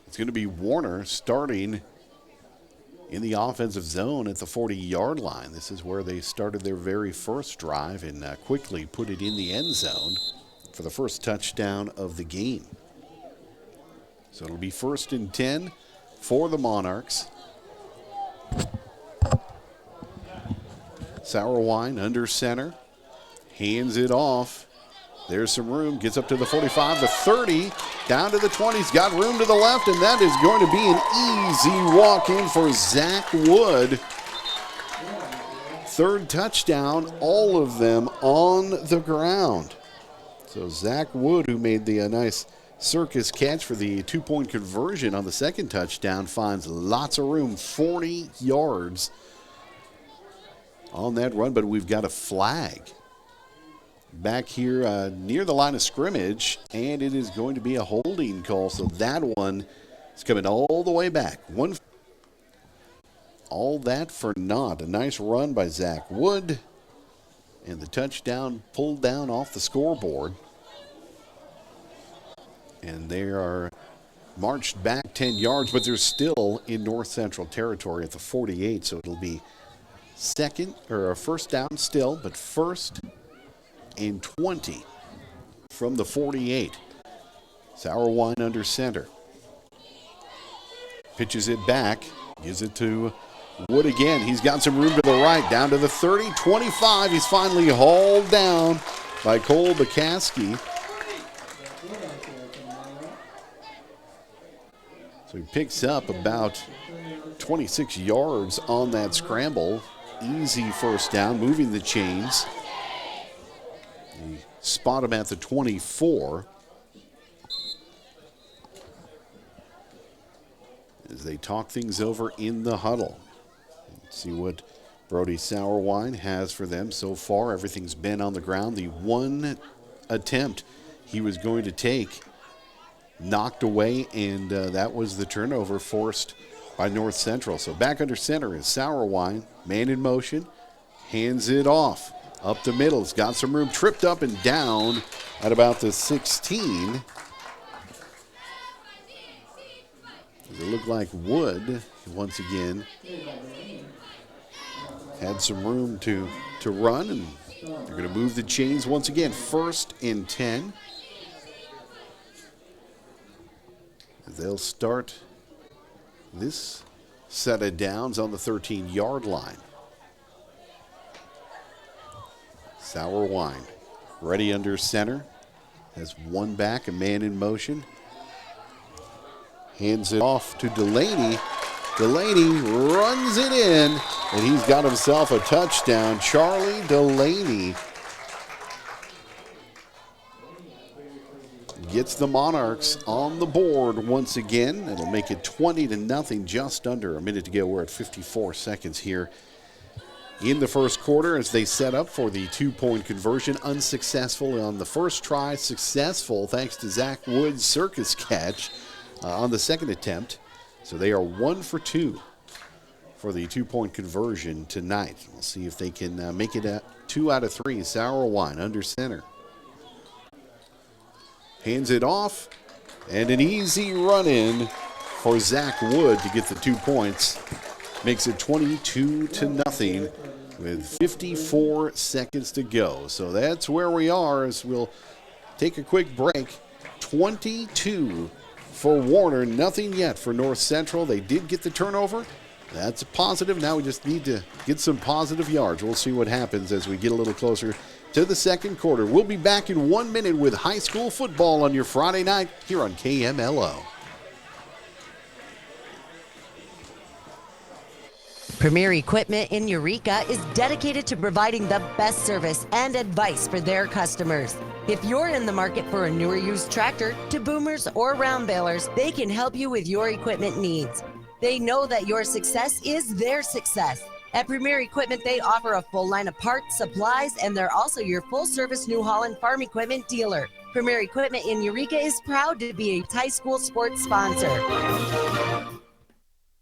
it's going to be Warner starting in the offensive zone at the 40-yard line. This is where they started their very first drive and quickly put it in the end zone for the first touchdown of the game. So it'll be 1st and 10 for the Monarchs. Sauerwein under center, hands it off. There's some room, gets up to the 45, the 30, down to the 20. He's got room to the left, and that is going to be an easy walk-in for Zach Wood. 3rd touchdown, all of them on the ground. So Zach Wood, who made the nice circus catch for the 2-point conversion on the 2nd touchdown, finds lots of room, 40 yards on that run, but we've got a flag back here near the line of scrimmage, and it is going to be a holding call. So that one is coming all the way back. All that for naught. A nice run by Zach Wood, and the touchdown pulled down off the scoreboard. And they are marched back 10 yards, but they're still in North Central territory at the 48, so it'll be 1st down still, but 1st and 20 from the 48. Sauerwein under center. Pitches it back, gives it to Wood again. He's got some room to the right, down to the 30, 25. He's finally hauled down by Cole Bukowski. So he picks up about 26 yards on that scramble. Easy 1st down, moving the chains. They spot him at the 24. As they talk things over in the huddle. Let's see what Brody Sauerwein has for them so far. Everything's been on the ground. The one attempt he was going to take knocked away, and that was the turnover forced by North Central. So back under center is Sauerwein, man in motion, hands it off. Up the middle, it's got some room, tripped up and down at about the 16. It looked like Wood, once again, had some room to run, and they're going to move the chains once again. 1st and 10. They'll start this set of downs on the 13-yard line. Sauerwein ready under center. Has one back, a man in motion. Hands it off to Delaney. Delaney runs it in, and he's got himself a touchdown. Charlie Delaney gets the Monarchs on the board once again. It'll make it 20-0, just under a minute to go. We're at 54 seconds here in the first quarter as they set up for the 2-point conversion. Unsuccessful on the first try, successful thanks to Zach Wood's circus catch on the 2nd attempt. So they are 1 for 2 for the 2-point conversion tonight. We'll see if they can make it at 2 out of 3. Sauerwein under center. Hands it off, and an easy run-in for Zach Wood to get the 2 points. Makes it 22-0 with 54 seconds to go. So that's where we are as we'll take a quick break. 22 for Warner, nothing yet for North Central. They did get the turnover. That's a positive. Now we just need to get some positive yards. We'll see what happens as we get a little closer to the second quarter. We'll be back in 1 minute with high school football on your Friday night here on KMLO. Premier Equipment in Eureka is dedicated to providing the best service and advice for their customers. If you're in the market for a newer used tractor, to boomers or round balers, they can help you with your equipment needs. They know that your success is their success. At Premier Equipment, they offer a full line of parts, supplies, and they're also your full-service New Holland farm equipment dealer. Premier Equipment in Eureka is proud to be a high school sports sponsor.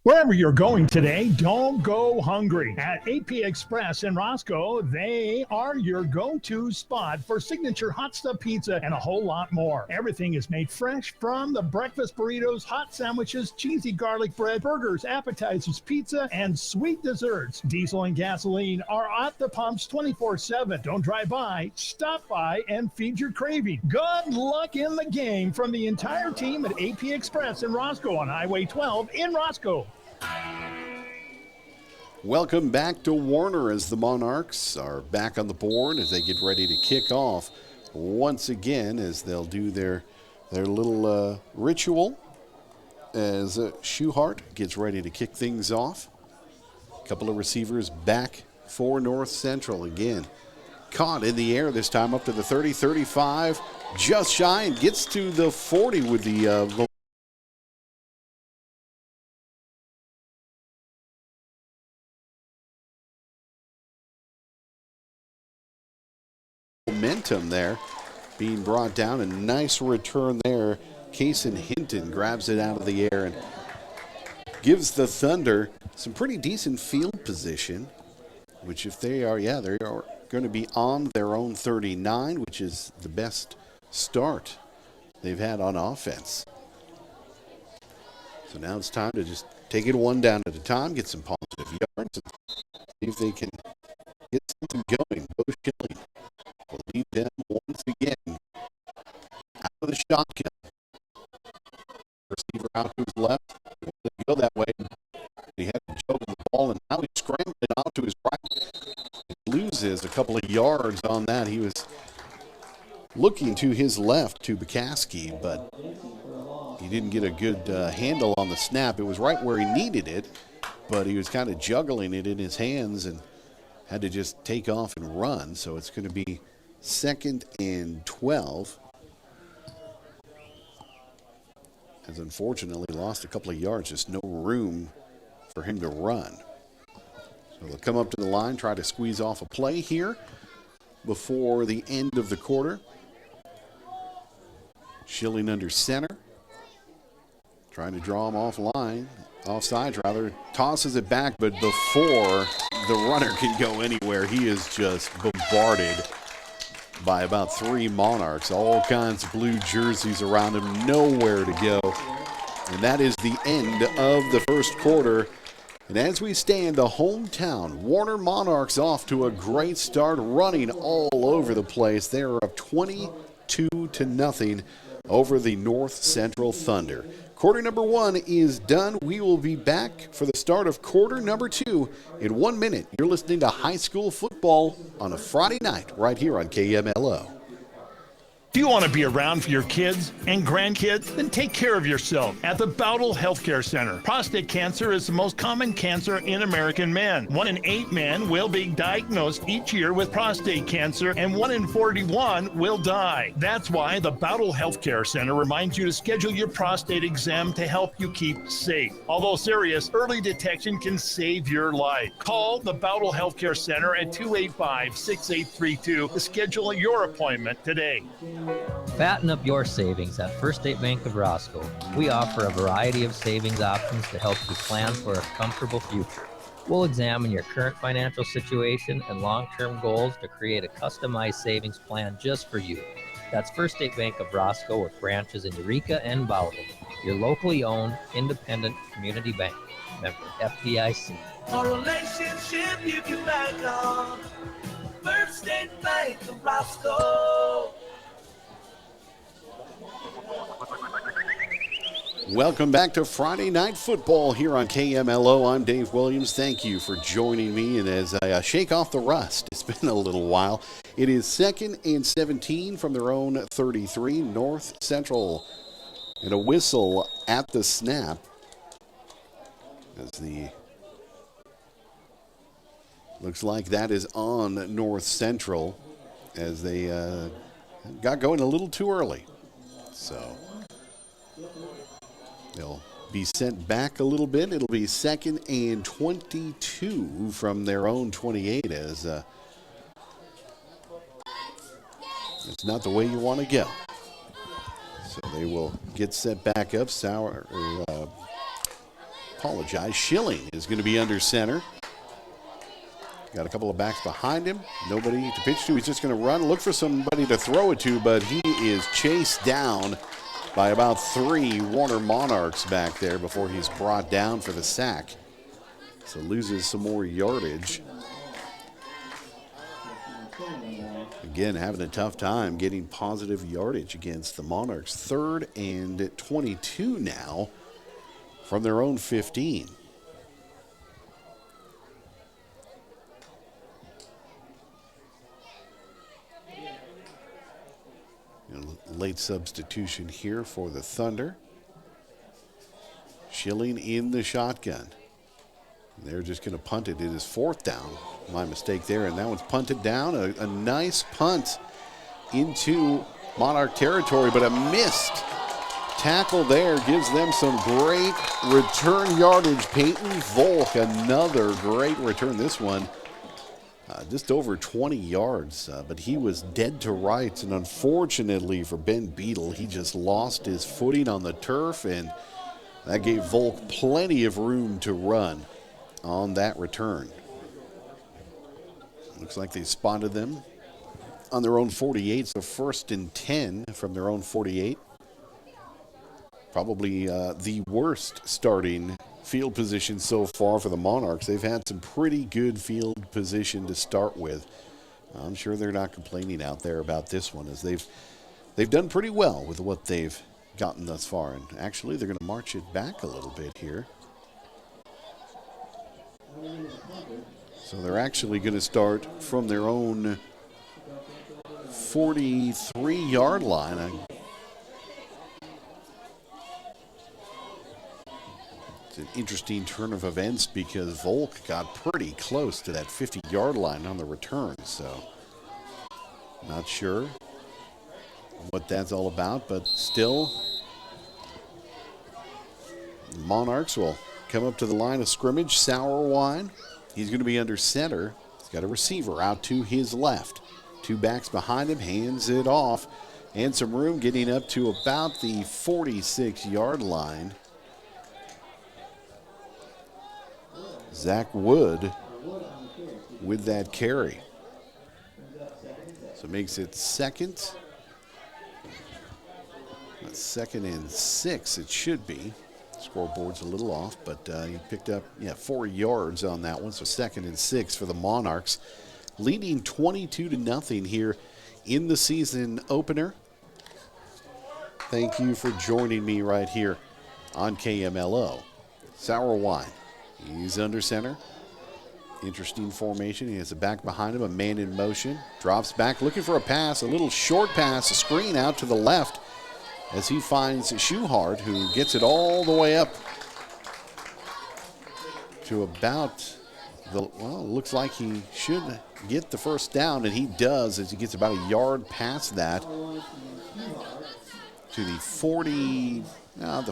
Wherever you're going today, don't go hungry. At AP Express in Roscoe, they are your go-to spot for signature hot stuff pizza and a whole lot more. Everything is made fresh, from the breakfast burritos, hot sandwiches, cheesy garlic bread, burgers, appetizers, pizza, and sweet desserts. Diesel and gasoline are at the pumps 24/7. Don't drive by, stop by, and feed your craving. Good luck in the game from the entire team at AP Express in Roscoe on Highway 12 in Roscoe. Welcome back to Warner as the Monarchs are back on the board as they get ready to kick off once again, as they'll do their little ritual as Schuhart gets ready to kick things off. A couple of receivers back for North Central again. Caught in the air this time up to the 30, 35, just shy, and gets to the 40 with the momentum there being brought down. A nice return there. Kason Hinton grabs it out of the air and gives the Thunder some pretty decent field position, which if they are going to be on their own 39, which is the best start they've had on offense. So now it's time to just take it one down at a time, get some positive yards, and see if they can get something going. Bo Schilling will lead them once again out of the shotgun. Receiver out to his left. He wanted to go that way. He had to juggle the ball, and now he's scrambling out to his right. He loses a couple of yards on that. He was looking to his left to Bukowski, but he didn't get a good handle on the snap. It was right where he needed it, but he was kind of juggling it in his hands and had to just take off and run. So it's going to be 2nd and 12. Has unfortunately lost a couple of yards, just no room for him to run. So they'll come up to the line, try to squeeze off a play here before the end of the quarter. Schilling under center, trying to draw him offside rather, tosses it back, but before the runner can go anywhere, he is just bombarded by about 3 Monarchs. All kinds of blue jerseys around him, nowhere to go. And that is the end of the first quarter. And as we stand, the hometown Warner Monarchs off to a great start, running all over the place. They are up 22-0 over the North Central Thunder. Quarter number 1 is done. We will be back for the start of quarter number 2 in 1 minute. You're listening to high school football on a Friday night right here on KMLO. Do you want to be around for your kids and grandkids? Then take care of yourself at the Bowdle Healthcare Center. Prostate cancer is the most common cancer in American men. 1 in 8 men will be diagnosed each year with prostate cancer, and 1 in 41 will die. That's why the Bowdle Healthcare Center reminds you to schedule your prostate exam to help you keep safe. Although serious, early detection can save your life. Call the Bowdle Healthcare Center at 285-6832 to schedule your appointment today. Fatten up your savings at First State Bank of Roscoe. We offer a variety of savings options to help you plan for a comfortable future. We'll examine your current financial situation and long-term goals to create a customized savings plan just for you. That's First State Bank of Roscoe with branches in Eureka and Bowdle. Your locally owned, independent community bank. Member FDIC. A relationship you can bank on. First State Bank of Roscoe. Welcome back to Friday Night Football here on KMLO. I'm Dave Williams. Thank you for joining me. And as I shake off the rust, it's been a little while. It is 2nd and 17 from their own 33, North Central. And a whistle at the snap as the looks like that is on North Central as they got going a little too early. So they'll be sent back a little bit. It'll be 2nd and 22 from their own 28 as it's not the way you want to go. So they will get set back up. Schilling is going to be under center. Got a couple of backs behind him. Nobody to pitch to. He's just going to run, look for somebody to throw it to, but he is chased down by about 3 Warner Monarchs back there before he's brought down for the sack. So loses some more yardage. Again, having a tough time getting positive yardage against the Monarchs. 3rd and 22 now from their own 15. Late substitution here for the Thunder. Schilling in the shotgun. They're just going to punt it. It is 4th down. My mistake there, and that one's punted down. A nice punt into Monarch territory, but a missed tackle there gives them some great return yardage. Peyton Volk, another great return. This one just over 20 yards, but he was dead to rights, and unfortunately for Ben Beadle, he just lost his footing on the turf, and that gave Volk plenty of room to run on that return. Looks like they spotted them on their own 48, so 1st and 10 from their own 48. Probably the worst starting field position so far for the Monarchs. They've had some pretty good field position to start with. I'm sure they're not complaining out there about this one, as they've done pretty well with what they've gotten thus far. And actually, they're going to march it back a little bit here. So they're actually going to start from their own 43-yard line. It's an interesting turn of events because Volk got pretty close to that 50-yard line on the return. So not sure what that's all about, but still the Monarchs will come up to the line of scrimmage. Sauerwein, he's going to be under center. He's got a receiver out to his left. 2 backs behind him, hands it off, and some room getting up to about the 46-yard line. Zach Wood with that carry. So it makes it 2nd. That's 2nd and 6 it should be. Scoreboard's a little off, but he picked up 4 yards on that one. So 2nd and 6 for the Monarchs, leading 22-0 here in the season opener. Thank you for joining me right here on KMLO. Sauerwein, he's under center. Interesting formation. He has a back behind him, a man in motion. Drops back, looking for a pass, a little short pass, a screen out to the left as he finds Schuhart, who gets it all the way up to about looks like he should get the first down, and he does as he gets about a yard past that to the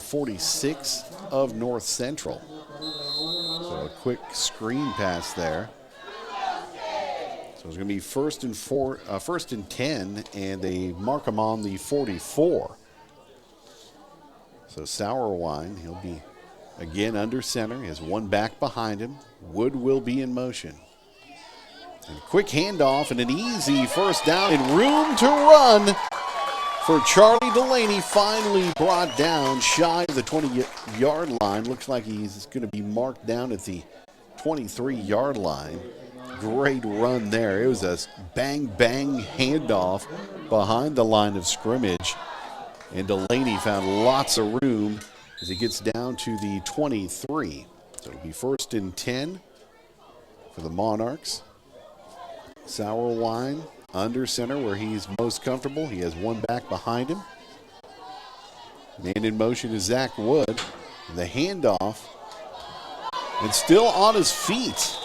46 of North Central. So a quick screen pass there. So it's going to be first and 10, and they mark him on the 44. So Sauerwein, he'll be again under center. He has 1 back behind him. Wood will be in motion. And a quick handoff and an easy first down and room to run for Charlie Delaney, finally brought down shy of the 20-yard line. Looks like he's going to be marked down at the 23-yard line. Great run there. It was a bang-bang handoff behind the line of scrimmage. And Delaney found lots of room as he gets down to the 23. So it'll be first and 10 for the Monarchs. Sauerwein under center where he's most comfortable. He has 1 back behind him. Man in motion is Zach Wood. The handoff. And still on his feet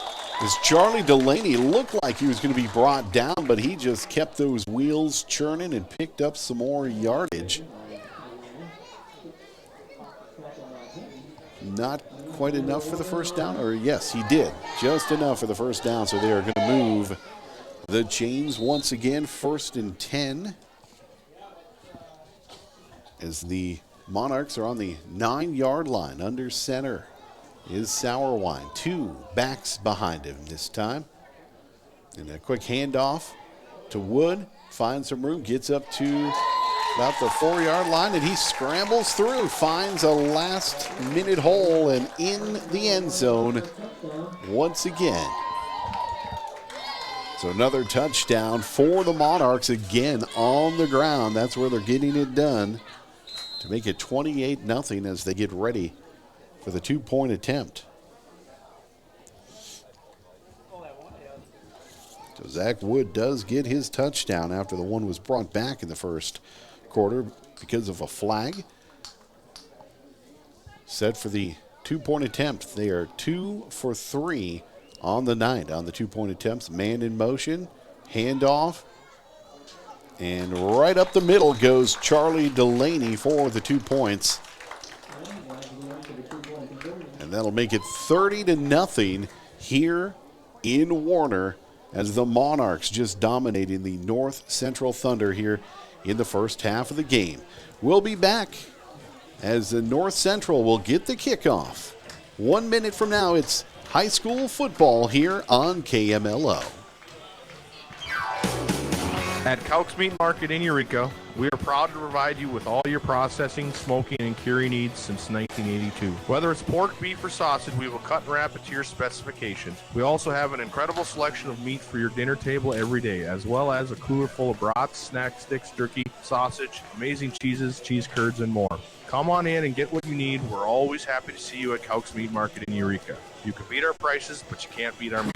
as Charlie Delaney looked like he was going to be brought down, but he just kept those wheels churning and picked up some more yardage. Not quite enough for the first down, or yes, he did. Just enough for the first down, so they are going to move the chains once again. 1st and 10 as the Monarchs are on the 9-yard line. Under center is Sauerwein. 2 backs behind him this time. And a quick handoff to Wood. Finds some room, gets up to about the 4-yard line, and he scrambles through, finds a last-minute hole, and in the end zone once again. So another touchdown for the Monarchs, again on the ground. That's where they're getting it done to make it 28-0 as they get ready for the 2-point attempt. So Zach Wood does get his touchdown after the one was brought back in the first quarter because of a flag. Set for the 2-point attempt. They are 2 for 3 on the night on the 2-point attempts. Man in motion, handoff, and right up the middle goes Charlie Delaney for the 2 points. And that'll make it 30-0 here in Warner as the Monarchs just dominating the North Central Thunder here in the first half of the game. We'll be back as the North Central will get the kickoff. 1 minute from now, it's high school football here on KMLO. At Cowks Meat Market in Eureka, we are proud to provide you with all your processing, smoking, and curing needs since 1982. Whether it's pork, beef, or sausage, we will cut and wrap it to your specifications. We also have an incredible selection of meat for your dinner table every day, as well as a cooler full of brats, snack sticks, jerky, sausage, amazing cheeses, cheese curds, and more. Come on in and get what you need. We're always happy to see you at Cowks Meat Market in Eureka. You can beat our prices, but you can't beat our meat.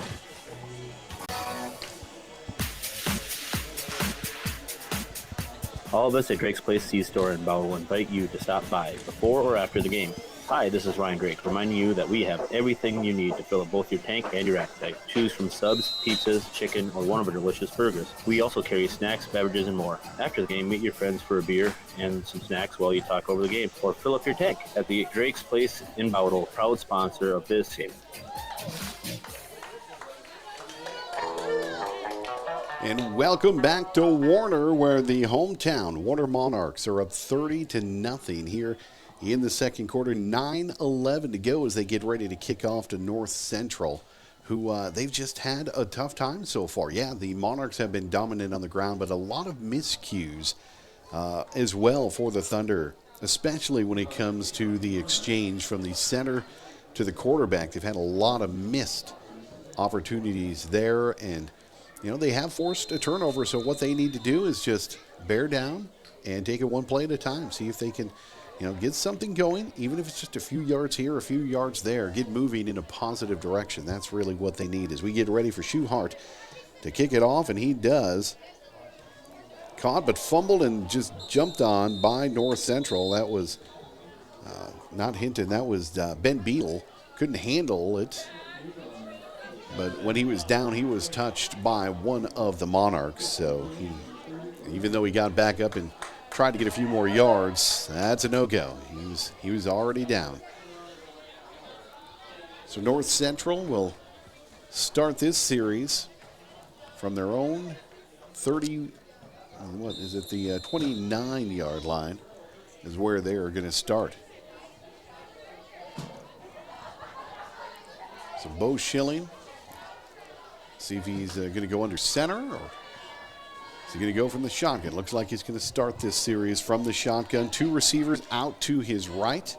All of us at Drake's Place C-Store in Bowell will invite you to stop by before or after the game. Hi, this is Ryan Drake, reminding you that we have everything you need to fill up both your tank and your appetite. Choose from subs, pizzas, chicken, or one of our delicious burgers. We also carry snacks, beverages, and more. After the game, meet your friends for a beer and some snacks while you talk over the game, or fill up your tank at the Drake's Place in Bowell, proud sponsor of this game. And welcome back to Warner, where the hometown Warner Monarchs are up 30-0 here in the second quarter. 9:11 to go as they get ready to kick off to North Central, who they've just had a tough time so far. Yeah, the Monarchs have been dominant on the ground, but a lot of miscues as well for the Thunder, especially when it comes to the exchange from the center to the quarterback. They've had a lot of missed opportunities there, and you know, they have forced a turnover, so what they need to do is just bear down and take it one play at a time. See if they can, you know, get something going, even if it's just a few yards here, a few yards there. Get moving in a positive direction. That's really what they need as we get ready for Schuhart to kick it off, and he does. Caught but fumbled and just jumped on by North Central. That was not Hinton. That was Ben Beal. Couldn't handle it. But when he was down, he was touched by one of the Monarchs. So even though he got back up and tried to get a few more yards, that's a no-go. He was already down. So North Central will start this series from their own 30, what is it, the 29-yard line is where they are going to start. So Bo Schilling. See if he's going to go under center, or is he going to go from the shotgun? Looks like he's going to start this series from the shotgun. 2 receivers out to his right.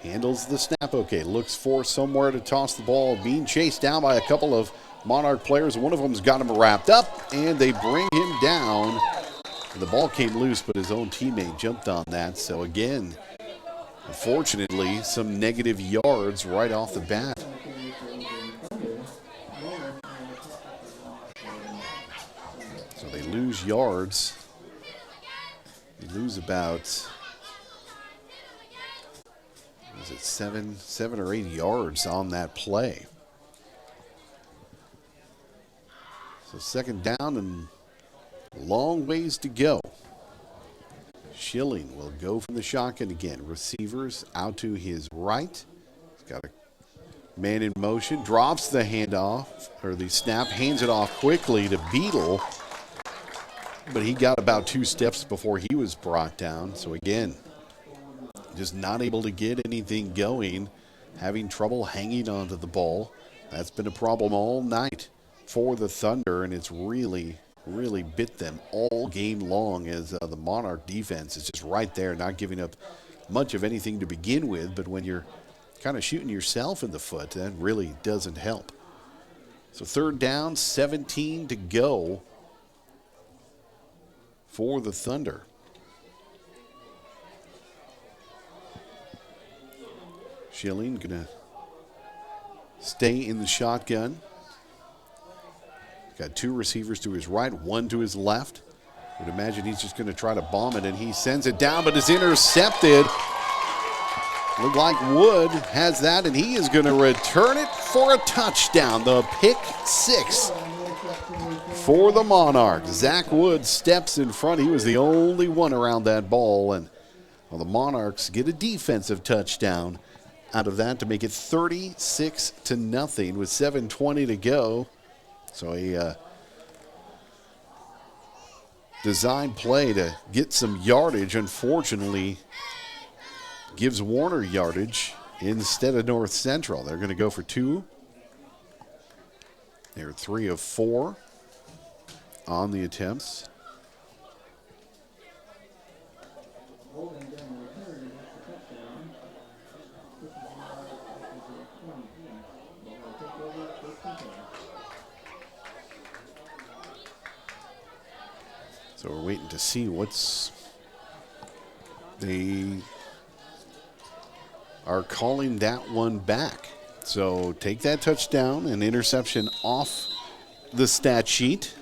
Handles the snap okay. Looks for somewhere to toss the ball. Being chased down by a couple of Monarch players. One of them's got him wrapped up, and they bring him down. The ball came loose, but his own teammate jumped on that. So again, unfortunately, some negative yards right off the bat. They lose yards. They lose about, is it 7 or 8 yards on that play. So second down and long ways to go. Schilling will go from the shotgun again. Receivers out to his right. He's got a man in motion. Drops the handoff, or the snap, hands it off quickly to Beadle. But he got about 2 steps before he was brought down. So again, just not able to get anything going. Having trouble hanging onto the ball. That's been a problem all night for the Thunder, and it's really bit them all game long as the Monarch defense is just right there, not giving up much of anything to begin with. But when you're kind of shooting yourself in the foot, that really doesn't help. So 3rd down, 17 to go for the Thunder. Schilling going to stay in the shotgun. Got 2 receivers to his right, 1 to his left. Would imagine he's just going to try to bomb it, and he sends it down, but is intercepted. Looked like Wood has that, and he is going to return it for a touchdown. The pick 6 for the Monarchs. Zach Wood steps in front. He was the only one around that ball, and the Monarchs get a defensive touchdown out of that to make it 36-0 with 7:20 to go. So a design play to get some yardage, unfortunately, gives Warner yardage instead of North Central. They're going to go for 2. They're 3 of 4 on the attempts. So we're waiting to see what's they are calling that one back. So take that touchdown and interception off the stat sheet.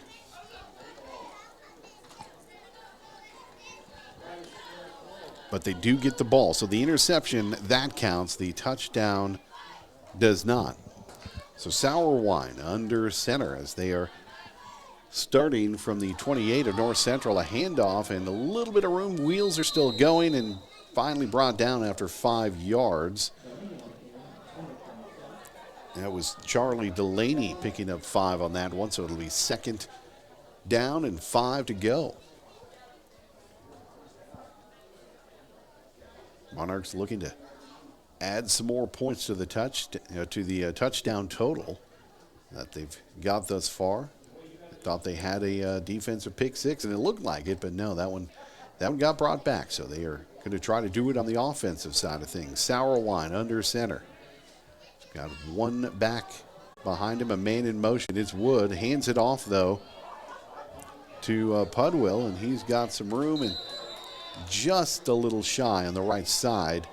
But they do get the ball. So the interception, that counts. The touchdown does not. So Sour Wine under center as they are starting from the 28 of North Central. A handoff and a little bit of room. Wheels are still going and finally brought down after 5 yards. That was Charlie Delaney picking up 5 on that one, so it'll be 2nd down and 5 to go. Monarchs looking to add some more points to the touchdown total that they've got thus far. Thought they had a defensive pick 6, and it looked like it, but no, that one got brought back. So they are going to try to do it on the offensive side of things. Sour Wine under center. Got 1 back behind him, a man in motion. It's Wood. Hands it off, though, to Pudwill, and he's got some room and just a little shy on the right side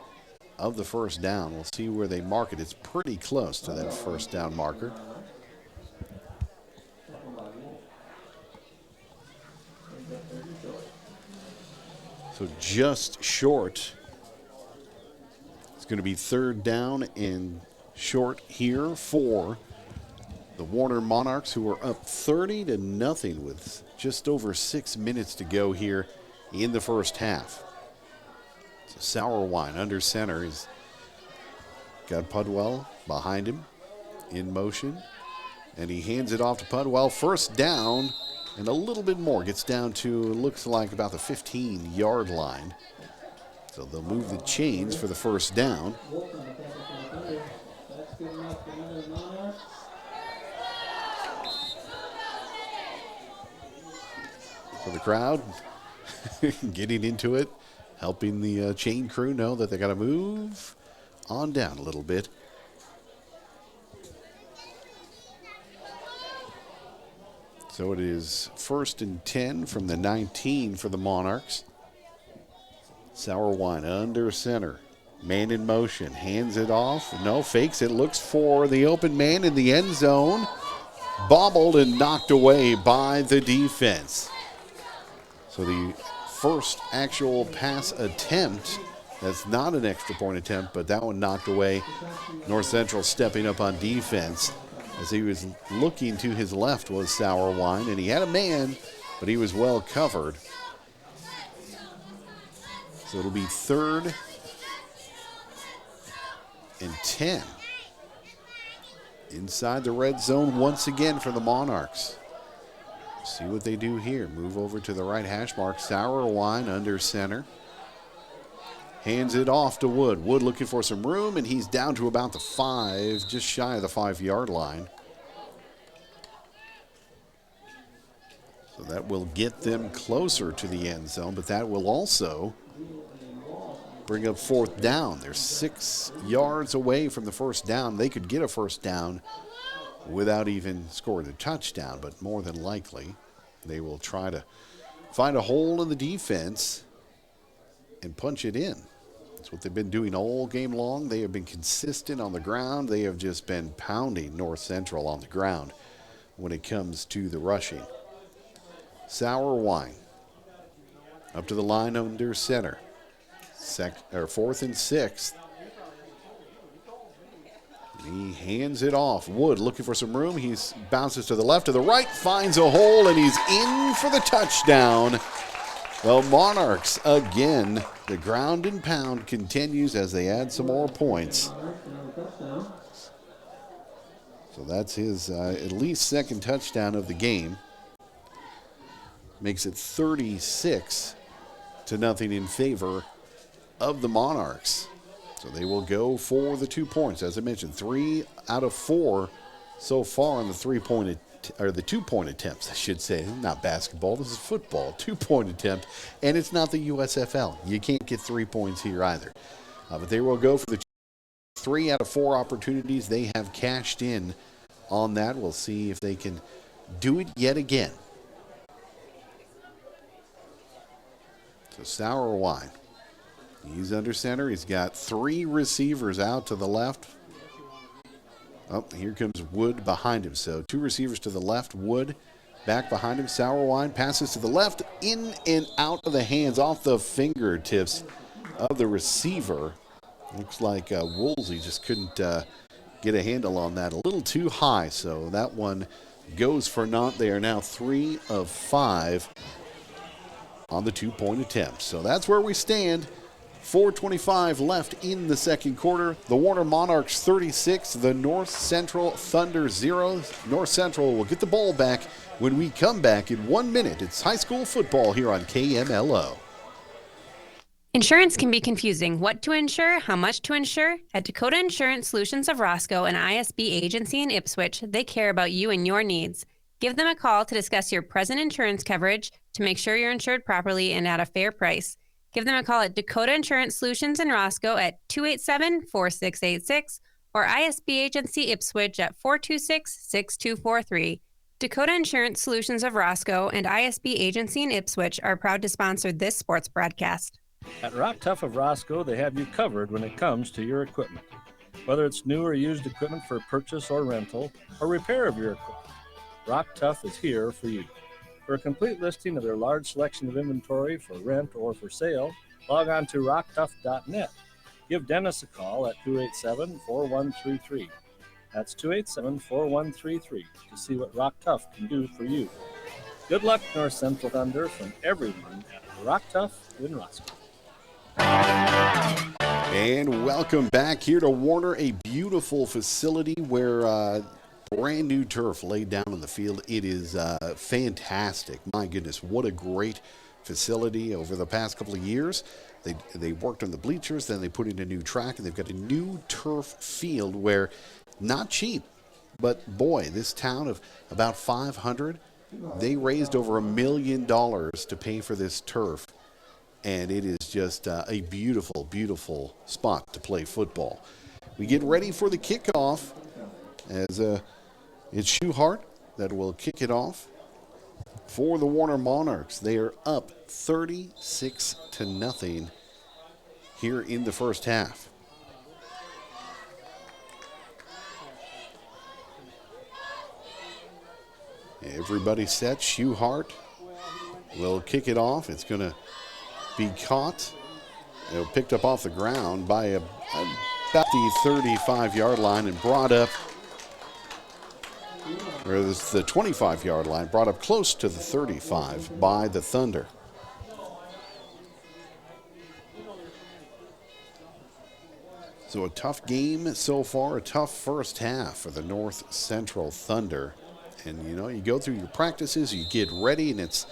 of the 1st down. We'll see where they mark it. It's pretty close to that 1st down marker. So just short. It's going to be 3rd down and short here for the Warner Monarchs, who are up 30-0 with just over 6 minutes to go here in the 1st half. So Sour Wine under center. He's got Pudwell behind him in motion, and he hands it off to Pudwell. 1st down and a little bit more. Gets down to, looks like, about the 15-yard line. So they'll move the chains for the 1st down. So the crowd getting into it, helping the chain crew know that they got to move on down a little bit. So it is 1st and 10 from the 19 for the Monarchs. Sour Wine under center. Man in motion. Hands it off. No, fakes it. Looks for the open man in the end zone. Bobbled and knocked away by the defense. So the first actual pass attempt. That's not an extra point attempt, but that one knocked away. North Central stepping up on defense. As he was looking to his left was Sour Wine, and he had a man, but he was well covered. So it'll be 3rd and 10. Inside the red zone once again for the Monarchs. See what they do here. Move over to the right hash mark. Sauerwein under center. Hands it off to Wood. Wood looking for some room, and he's down to about the 5, just shy of the 5-yard line. So that will get them closer to the end zone, but that will also bring up 4th down. They're 6 yards away from the first down. They could get a first down without even scoring a touchdown, but more than likely they will try to find a hole in the defense and punch it in. That's what they've been doing all game long. They have been consistent on the ground. They have just been pounding North Central on the ground when it comes to the rushing. Sauerwein up to the line under center. 4th and 6. He hands it off. Wood looking for some room. He bounces to the left, to the right, finds a hole, and he's in for the touchdown. Well, Monarchs again. The ground and pound continues as they add some more points. So that's his at least 2nd touchdown of the game. Makes it 36-0 in favor of the Monarchs. So they will go for the 2 points. As I mentioned, 3 out of 4 so far on the 2-point attempts, I should say. Not basketball, this is football. 2-point attempt, and it's not the USFL. You can't get 3 points here either. But they will go for the 3 out of 4 opportunities. They have cashed in on that. We'll see if they can do it yet again. So Sauerwein. He's under center. He's got 3 receivers out to the left. Oh, here comes Wood behind him. So 2 receivers to the left. Wood back behind him. Sauerwein passes to the left, in and out of the hands, off the fingertips of the receiver. Looks like Woolsey just couldn't get a handle on that. A little too high, so that one goes for naught. They are now 3 of 5 on the 2-point attempts. So that's where we stand. 4:25 left in the second quarter. The Warner Monarchs 36, the North Central Thunder 0. North Central will get the ball back when we come back in 1 minute. It's high school football here on KMLO. Insurance can be confusing. What to insure, how much to insure? At Dakota Insurance Solutions of Roscoe, an ISB agency in Ipswich, they care about you and your needs. Give them a call to discuss your present insurance coverage to make sure you're insured properly and at a fair price. Give them a call at Dakota Insurance Solutions in Roscoe at 287-4686 or ISB Agency Ipswich at 426-6243. Dakota Insurance Solutions of Roscoe and ISB Agency in Ipswich are proud to sponsor this sports broadcast. At Rock Tough of Roscoe, they have you covered when it comes to your equipment. Whether it's new or used equipment for purchase or rental or repair of your equipment, Rock Tough is here for you. For a complete listing of their large selection of inventory for rent or for sale, log on to rocktough.net. Give Dennis a call at 287-4133. That's 287-4133 to see what Rock Tough can do for you. Good luck, North Central Thunder, from everyone at Rock Tough in Roscoe. And welcome back here to Warner, a beautiful facility where brand new turf laid down on the field. It is fantastic. My goodness, what a great facility over the past couple of years. They worked on the bleachers, then they put in a new track, and they've got a new turf field where, not cheap, but boy, this town of about 500, they raised over $1 million to pay for this turf. And it is just a beautiful, beautiful spot to play football. We get ready for the kickoff as it's Schuhart that will kick it off for the Warner Monarchs. They are up 36-0 here in the first half. Everybody set. Schuhart will kick it off. It's going to be caught. Picked up off the ground by about the 35-yard line and brought up, or it's the 25-yard line, brought up close to the 35 by the Thunder. So a tough game so far, a tough first half for the North Central Thunder. And, you know, you go through your practices, you get ready, and it's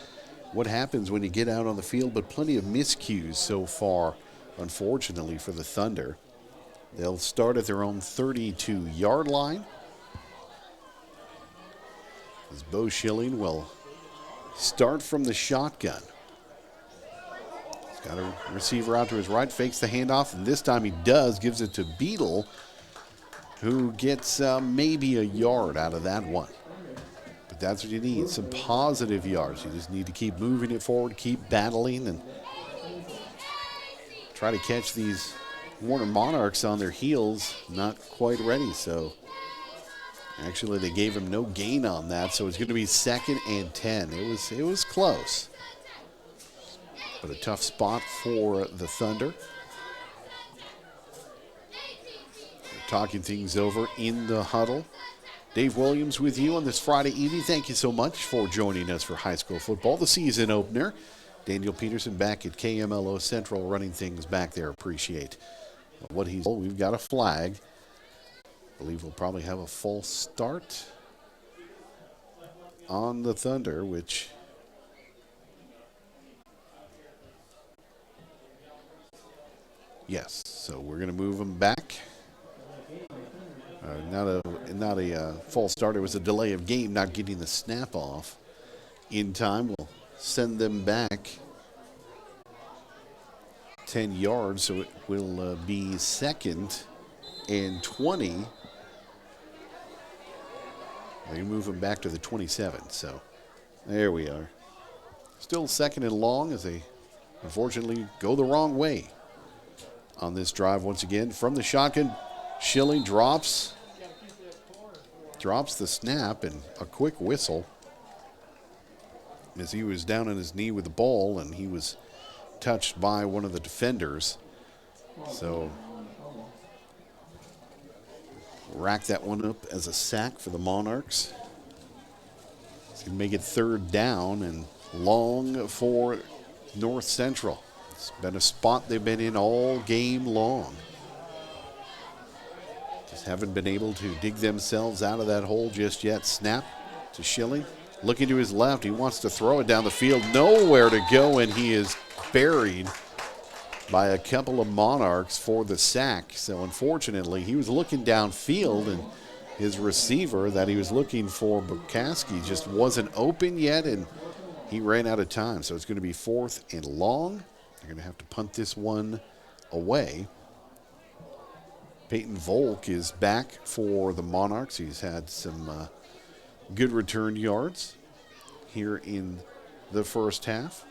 what happens when you get out on the field, but plenty of miscues so far, unfortunately, for the Thunder. They'll start at their own 32-yard line. As Bo Schilling will start from the shotgun. He's got a receiver out to his right, fakes the handoff, and this time he does, gives it to Beadle, who gets maybe a yard out of that one. But that's what you need, some positive yards. You just need to keep moving it forward, keep battling, and try to catch these Warner Monarchs on their heels. Not quite ready, so actually they gave him no gain on that, so it's going to be 2nd and 10. It was close, but a tough spot for the Thunder. We're talking things over in the huddle. Dave Williams with you on this Friday evening. Thank you so much for joining us for high school football, the season opener. Daniel Peterson back at KMLO Central running things back there. Appreciate what he's. We've got a flag. I believe we'll probably have a false start on the Thunder, which yes. So we're going to move them back. Not a false start. It was a delay of game, not getting the snap off in time. We'll send them back 10 yards, so it will be 2nd and 20. They move them back to the 27. So there we are. Still 2nd and long as they unfortunately go the wrong way on this drive once again. From the shotgun, Schilling drops the snap and a quick whistle as he was down on his knee with the ball and he was touched by one of the defenders. So rack that one up as a sack for the Monarchs. It's going to make it 3rd down and long for North Central. It's been a spot they've been in all game long. Just haven't been able to dig themselves out of that hole just yet. Snap to Schilling. Looking to his left. He wants to throw it down the field. Nowhere to go, and he is buried by a couple of Monarchs for the sack. So unfortunately, he was looking downfield, and his receiver that he was looking for, Bukaski, just wasn't open yet, and he ran out of time. So it's going to be 4th and long. They're going to have to punt this one away. Peyton Volk is back for the Monarchs. He's had some good return yards here in the first half.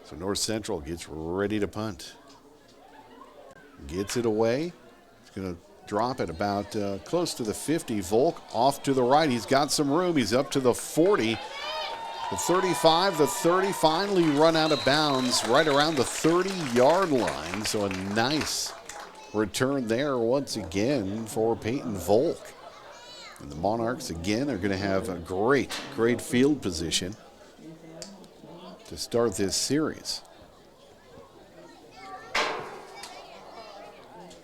So North Central gets ready to punt. Gets it away. It's going to drop it about close to the 50. Volk off to the right. He's got some room. He's up to the 40. The 35, the 30, finally run out of bounds right around the 30-yard line. So a nice return there once again for Peyton Volk. And the Monarchs, again, are going to have a great field position to start this series.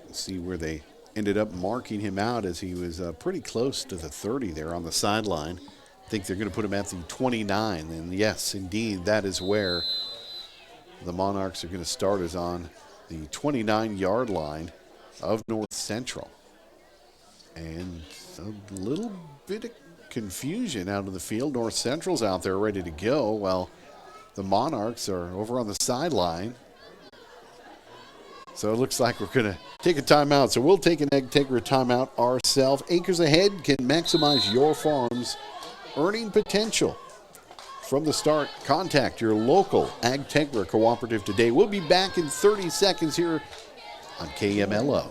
Let's see where they ended up marking him out as he was pretty close to the 30 there on the sideline. I think they're going to put him at the 29. And yes, indeed, that is where the Monarchs are going to start, is on the 29-yard line of North Central. And a little bit of confusion out of the field. North Central's out there ready to go while the Monarchs are over on the sideline. So it looks like we're going to take a timeout. So we'll take an Ag Tegra timeout ourselves. Acres Ahead can maximize your farm's earning potential. From the start, contact your local Ag Tegra cooperative today. We'll be back in 30 seconds here on KMLO.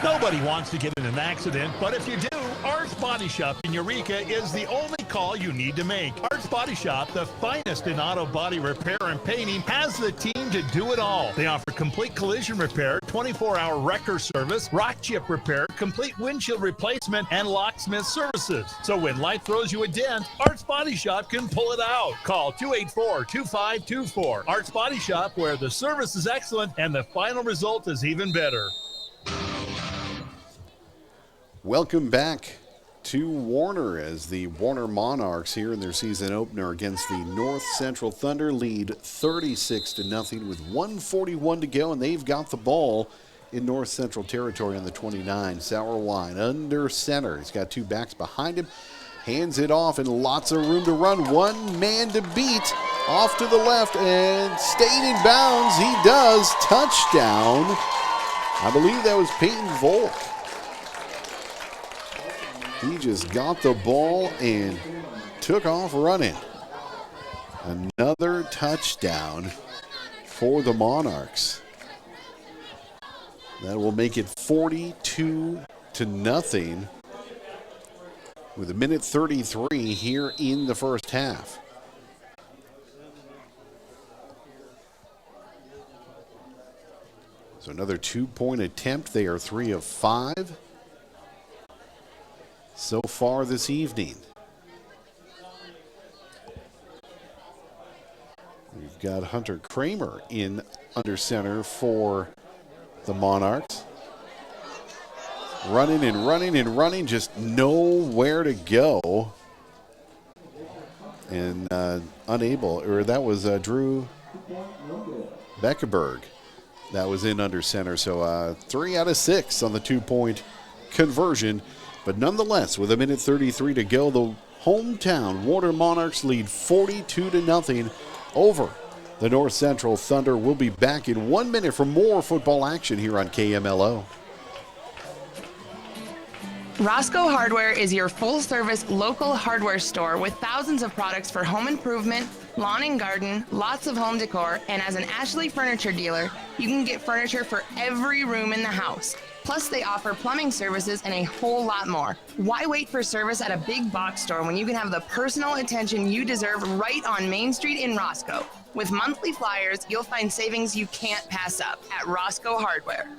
Nobody wants to get in an accident, but if you do, Arts Body Shop in Eureka is the only call you need to make. Arts Body Shop, the finest in auto body repair and painting, has the team to do it all. They offer complete collision repair, 24-hour wrecker service, rock chip repair, complete windshield replacement, and locksmith services. So when life throws you a dent, Arts Body Shop can pull it out. Call 284-2524. Arts Body Shop, where the service is excellent and the final result is even better. Welcome back to Warner as the Warner Monarchs here in their season opener against the North Central Thunder lead 36-0 with 1:41 to go, and they've got the ball in North Central territory on the 29. Sauerwein under center. He's got two backs behind him. Hands it off and lots of room to run. One man to beat. Off to the left and staying in bounds. He does. Touchdown. I believe that was Peyton Volk. He just got the ball and took off running. Another touchdown for the Monarchs. That will make it 42-0 with a minute 33 here in the first half. So another 2-point attempt. They are 3 of 5 so far this evening. We've got Hunter Kramer in under center for the Monarchs. Running and running and running, just nowhere to go. And unable, or that was Drew Beckeberg that was in under center. So 3 out of 6 on the 2-point conversion. But nonetheless, with a minute 33 to go, the hometown Warner Monarchs lead 42-0 over the North Central Thunder. We'll be back in 1 minute for more football action here on KMLO. Roscoe Hardware is your full-service local hardware store with thousands of products for home improvement, lawn and garden, lots of home decor, and as an Ashley Furniture dealer, you can get furniture for every room in the house. Plus, they offer plumbing services and a whole lot more. Why wait for service at a big box store when you can have the personal attention you deserve right on Main Street in Roscoe? With monthly flyers, you'll find savings you can't pass up at Roscoe Hardware.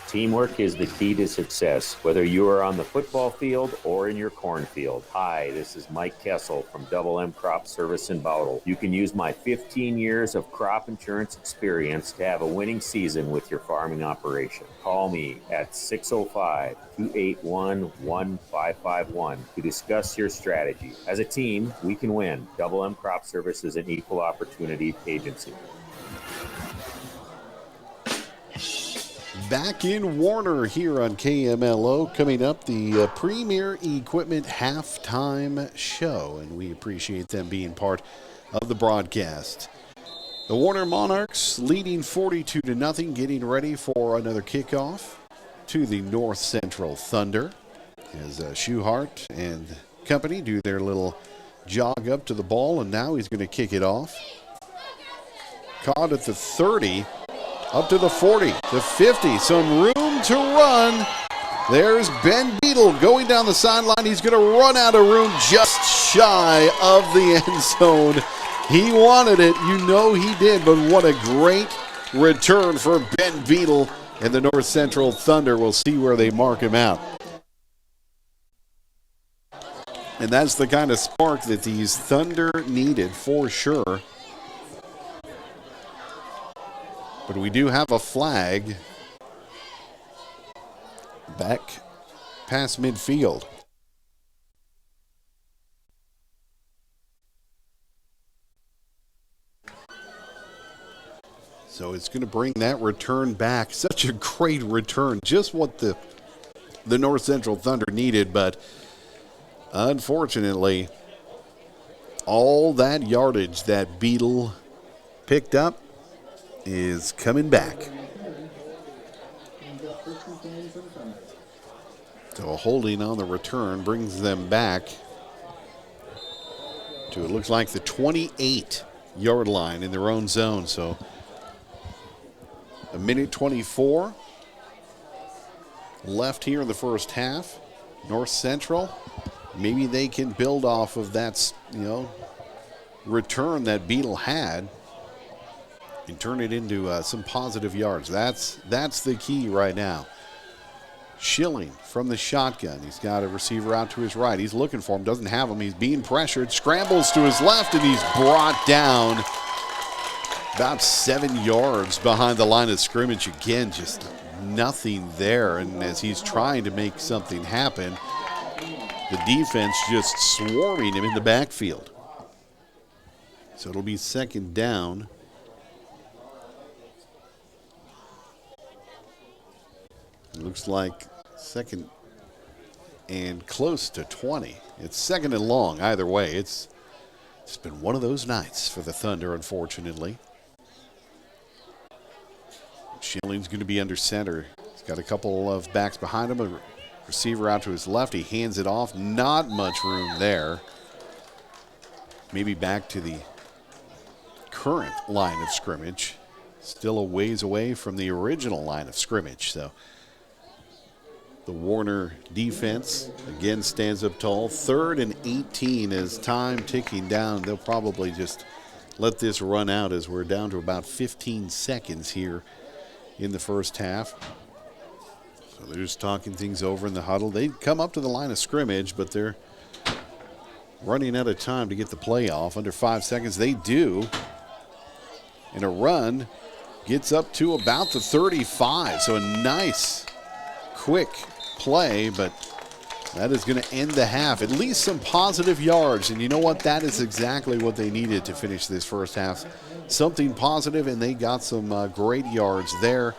Teamwork is the key to success, whether you are on the football field or in your cornfield. Hi, this is Mike Kessel from Double M Crop Service in Bowdle. You can use my 15 years of crop insurance experience to have a winning season with your farming operation. Call me at 605-281-1551 to discuss your strategy. As a team, we can win. Double M Crop Service is an equal opportunity agency. Back in Warner here on KMLO. Coming up, the Premier Equipment Halftime Show, and we appreciate them being part of the broadcast. The Warner Monarchs leading 42-0, getting ready for another kickoff to the North Central Thunder as Schuhart and company do their little jog up to the ball, and now he's going to kick it off. Caught at the 30. Up to the 40, the 50, some room to run. There's Ben Beadle going down the sideline. He's going to run out of room just shy of the end zone. He wanted it, you know he did, but what a great return for Ben Beadle and the North Central Thunder. We'll see where they mark him out. And that's the kind of spark that these Thunder needed for sure. But we do have a flag back past midfield. So it's going to bring that return back. Such a great return. Just what the North Central Thunder needed. But unfortunately, all that yardage that Beadle picked up is coming back. So holding on the return brings them back to, it looks like, the 28-yard line in their own zone. So a minute 24 left here in the first half. North Central, maybe they can build off of that, return that Beetle had and turn it into some positive yards. That's the key right now. Schilling from the shotgun. He's got a receiver out to his right. He's looking for him, doesn't have him. He's being pressured, scrambles to his left, and he's brought down about 7 yards behind the line of scrimmage. Again, just nothing there. And as he's trying to make something happen, the defense just swarming him in the backfield. So it'll be second down. It looks like second and close to 20. It's second and long either way. It's been one of those nights for the Thunder, unfortunately. Schilling's going to be under center. He's got a couple of backs behind him. A receiver out to his left. He hands it off. Not much room there. Maybe back to the current line of scrimmage. Still a ways away from the original line of scrimmage. So the Warner defense again stands up tall. 3rd and 18 as time ticking down. They'll probably just let this run out as we're down to about 15 seconds here in the first half. So they're just talking things over in the huddle. They come up to the line of scrimmage, but they're running out of time to get the play off. Under 5 seconds, they do. And a run gets up to about the 35. So a nice, quick play, but that is going to end the half. At least some positive yards. And you know what? That is exactly what they needed to finish this first half. Something positive, and they got some great yards there.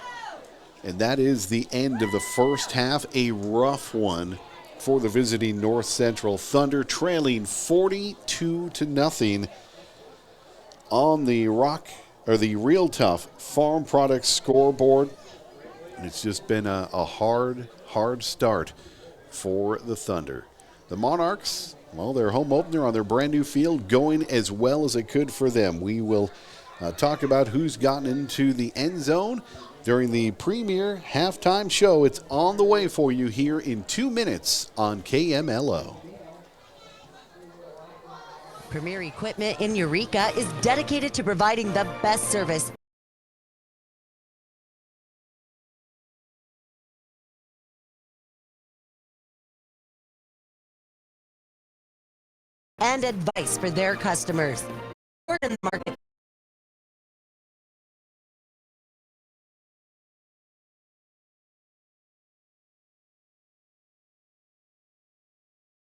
And that is the end of the first half. A rough one for the visiting North Central Thunder, trailing 42-0 on the Real Tough Farm Products scoreboard. And it's just been a hard start for the Thunder. The Monarchs, well, their home opener on their brand new field going as well as it could for them. We will talk about who's gotten into the end zone during the premier halftime show. It's on the way for you here in 2 minutes on KMLO. Premier Equipment in Eureka is dedicated to providing the best service and advice for their customers. We're in the market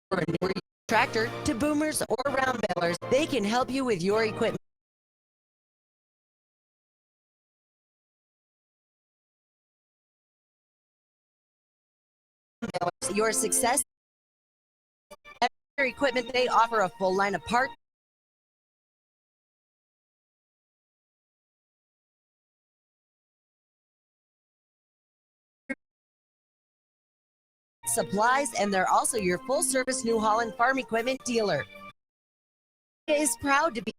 for a newer tractor to boomers or round balers. They can help you with your equipment. Your success. Every equipment, they offer a full line of parts, supplies, and they're also your full-service New Holland farm equipment dealer. It is proud to be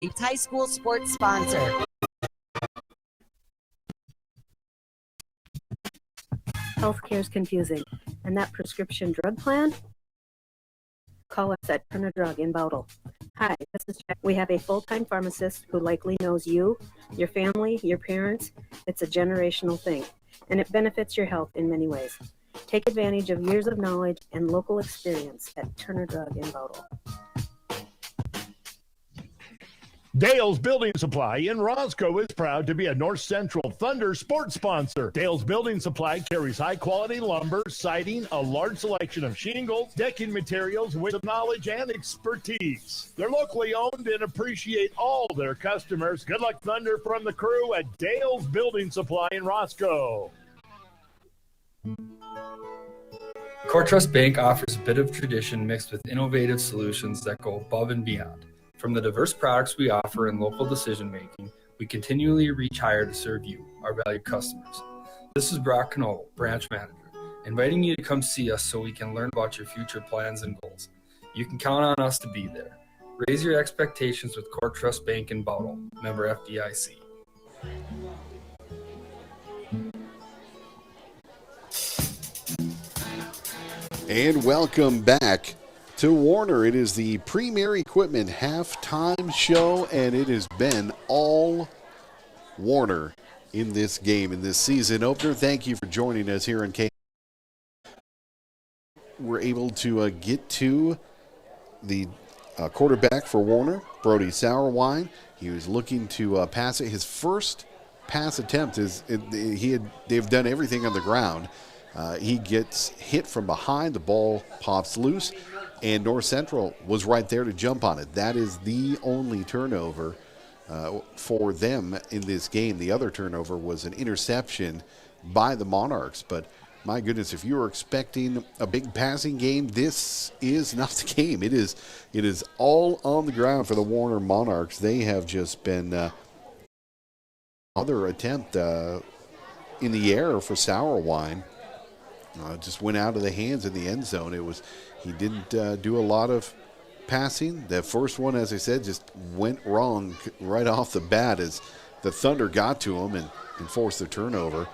a high school sports sponsor. Healthcare is confusing, and that prescription drug plan? Call us at Turner Drug in Bowdle. Hi, this is Jack. We have a full-time pharmacist who likely knows you, your family, your parents. It's a generational thing, and it benefits your health in many ways. Take advantage of years of knowledge and local experience at Turner Drug in Bowdle. Dale's Building Supply in Roscoe is proud to be a North Central Thunder sports sponsor. Dale's Building Supply carries high-quality lumber, siding, a large selection of shingles, decking materials with knowledge and expertise. They're locally owned and appreciate all their customers. Good luck, Thunder, from the crew at Dale's Building Supply in Roscoe. CoreTrust Bank offers a bit of tradition mixed with innovative solutions that go above and beyond. From the diverse products we offer in local decision-making, we continually reach higher to serve you, our valued customers. This is Brock Knoll, Branch Manager, inviting you to come see us so we can learn about your future plans and goals. You can count on us to be there. Raise your expectations with Core Trust Bank in Bowdle, member FDIC. And welcome back to Warner. It is the Premier Equipment halftime show, and it has been all Warner in this game, in this season opener. Thank you for joining us here in K. We're able to get to the quarterback for Warner, Brody Sauerwein. He was looking to pass it. His first pass attempt they've done everything on the ground. He gets hit from behind. The ball pops loose, and North Central was right there to jump on it. That is the only turnover for them in this game. The other turnover was an interception by the Monarchs. But my goodness, if you were expecting a big passing game, this is not the game. It is all on the ground for the Warner Monarchs. They have just been other attempt in the air for Sauerwein. Just went out of the hands in the end zone. He didn't do a lot of passing. The first one, as I said, just went wrong right off the bat as the Thunder got to him and forced the turnover.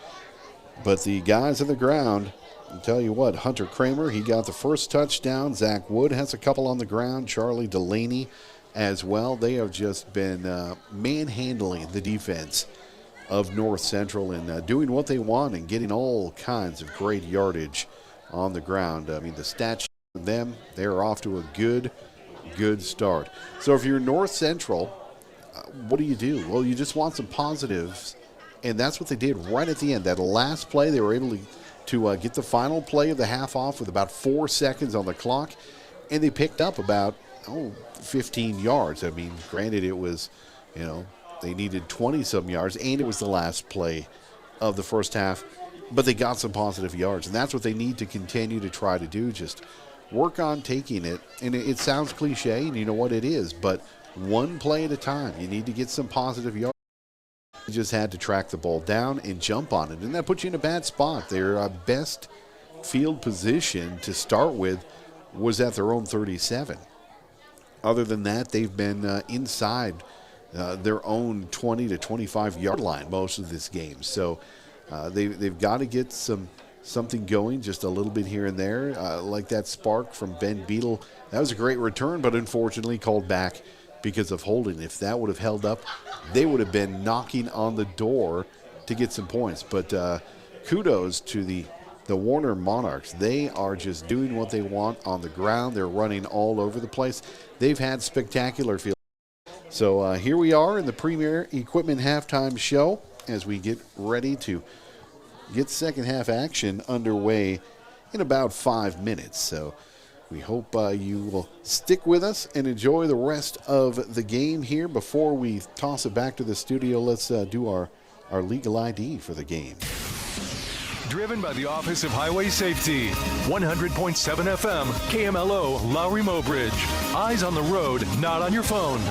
But the guys on the ground, I'll tell you what, Hunter Kramer, he got the first touchdown. Zach Wood has a couple on the ground. Charlie Delaney as well. They have just been manhandling the defense of North Central and doing what they want and getting all kinds of great yardage on the ground. I mean, the stats for them, they're off to a good start. So if you're North Central, what do? Well, you just want some positives, and that's what they did right at the end. That last play, they were able to get the final play of the half off with about 4 seconds on the clock, and they picked up about 15 yards. I mean, granted, it was, they needed 20-some yards, and it was the last play of the first half, but they got some positive yards, and that's what they need to continue to try to do, just work on taking it. And it sounds cliche, and you know what it is, but one play at a time. You need to get some positive yards. You just had to track the ball down and jump on it, and that puts you in a bad spot. Their best field position to start with was at their own 37. Other than that, they've been inside their own 20 to 25-yard line most of this game. So they've got to get something going, just a little bit here and there, like that spark from Ben Beadle. That was a great return, but unfortunately called back because of holding. If that would have held up, they would have been knocking on the door to get some points. But kudos to the Warner Monarchs. They are just doing what they want on the ground. They're running all over the place. They've had spectacular field. So here we are in the Premier Equipment halftime show as we get ready to get second half action underway in about 5 minutes. So we hope you will stick with us and enjoy the rest of the game here. Before we toss it back to the studio, let's do our legal ID for the game. Driven by the Office of Highway Safety. 100.7 FM, KMLO, Lowry Mobridge. Eyes on the road, not on your phone.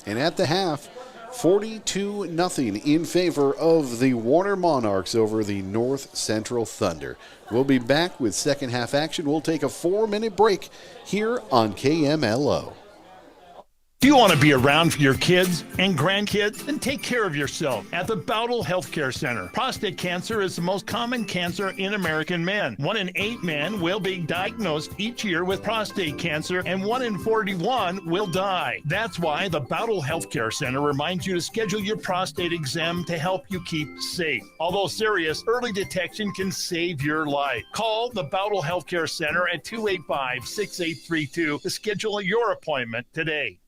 And at the half, 42-0 in favor of the Warner Monarchs over the North Central Thunder. We'll be back with second half action. We'll take a 4-minute break here on KMLO. If you want to be around for your kids and grandkids, then take care of yourself at the Bowdle Healthcare Center. Prostate cancer is the most common cancer in American men. 1 in 8 men will be diagnosed each year with prostate cancer, and 1 in 41 will die. That's why the Bowdle Healthcare Center reminds you to schedule your prostate exam to help you keep safe. Although serious, early detection can save your life. Call the Bowdle Healthcare Center at 285-6832 to schedule your appointment today.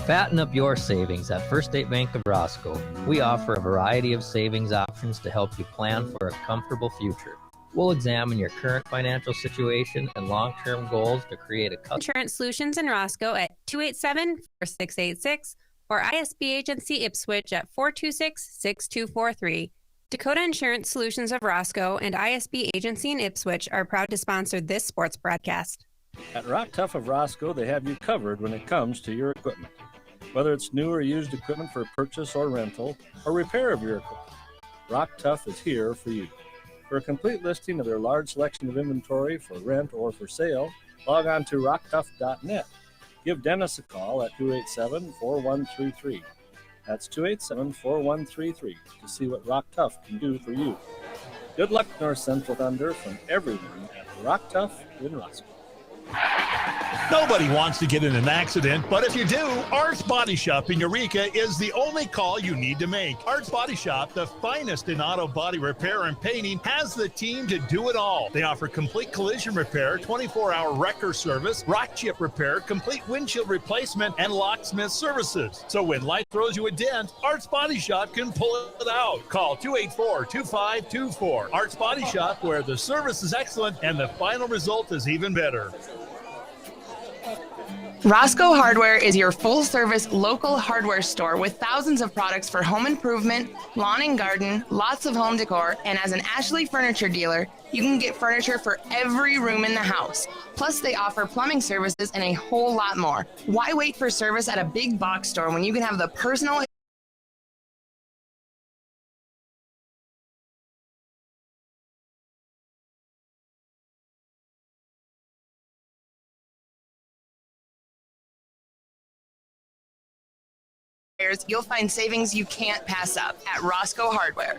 Fatten up your savings at First State Bank of Roscoe. We offer a variety of savings options to help you plan for a comfortable future. We'll examine your current financial situation and long-term goals to create a Insurance Solutions in Roscoe at 287-4686 or ISB Agency Ipswich at 426-6243. Dakota Insurance Solutions of Roscoe and ISB Agency in Ipswich are proud to sponsor this sports broadcast. At Rock Tough of Roscoe, they have you covered when it comes to your equipment. Whether it's new or used equipment for purchase or rental, or repair of your equipment, Rock Tough is here for you. For a complete listing of their large selection of inventory for rent or for sale, Log on to rocktough.net. Give Dennis a call at 287-4133. That's 287-4133 to see what Rock Tough can do for you. Good luck, North Central Thunder, from everyone at Rock Tough in Roscoe. Nobody wants to get in an accident, but if you do, Arts Body Shop in Eureka is the only call you need to make. Arts Body Shop, the finest in auto body repair and painting, has the team to do it all. They offer complete collision repair, 24-hour wrecker service, rock chip repair, complete windshield replacement, and locksmith services. So when life throws you a dent, Arts Body Shop can pull it out. Call 284-2524. Arts Body Shop, where the service is excellent and the final result is even better. Roscoe Hardware is your full-service local hardware store with thousands of products for home improvement, lawn and garden, lots of home decor, and as an Ashley Furniture dealer, you can get furniture for every room in the house. Plus, they offer plumbing services and a whole lot more. Why wait for service at a big box store when you can have the personal you'll find savings you can't pass up at Roscoe Hardware.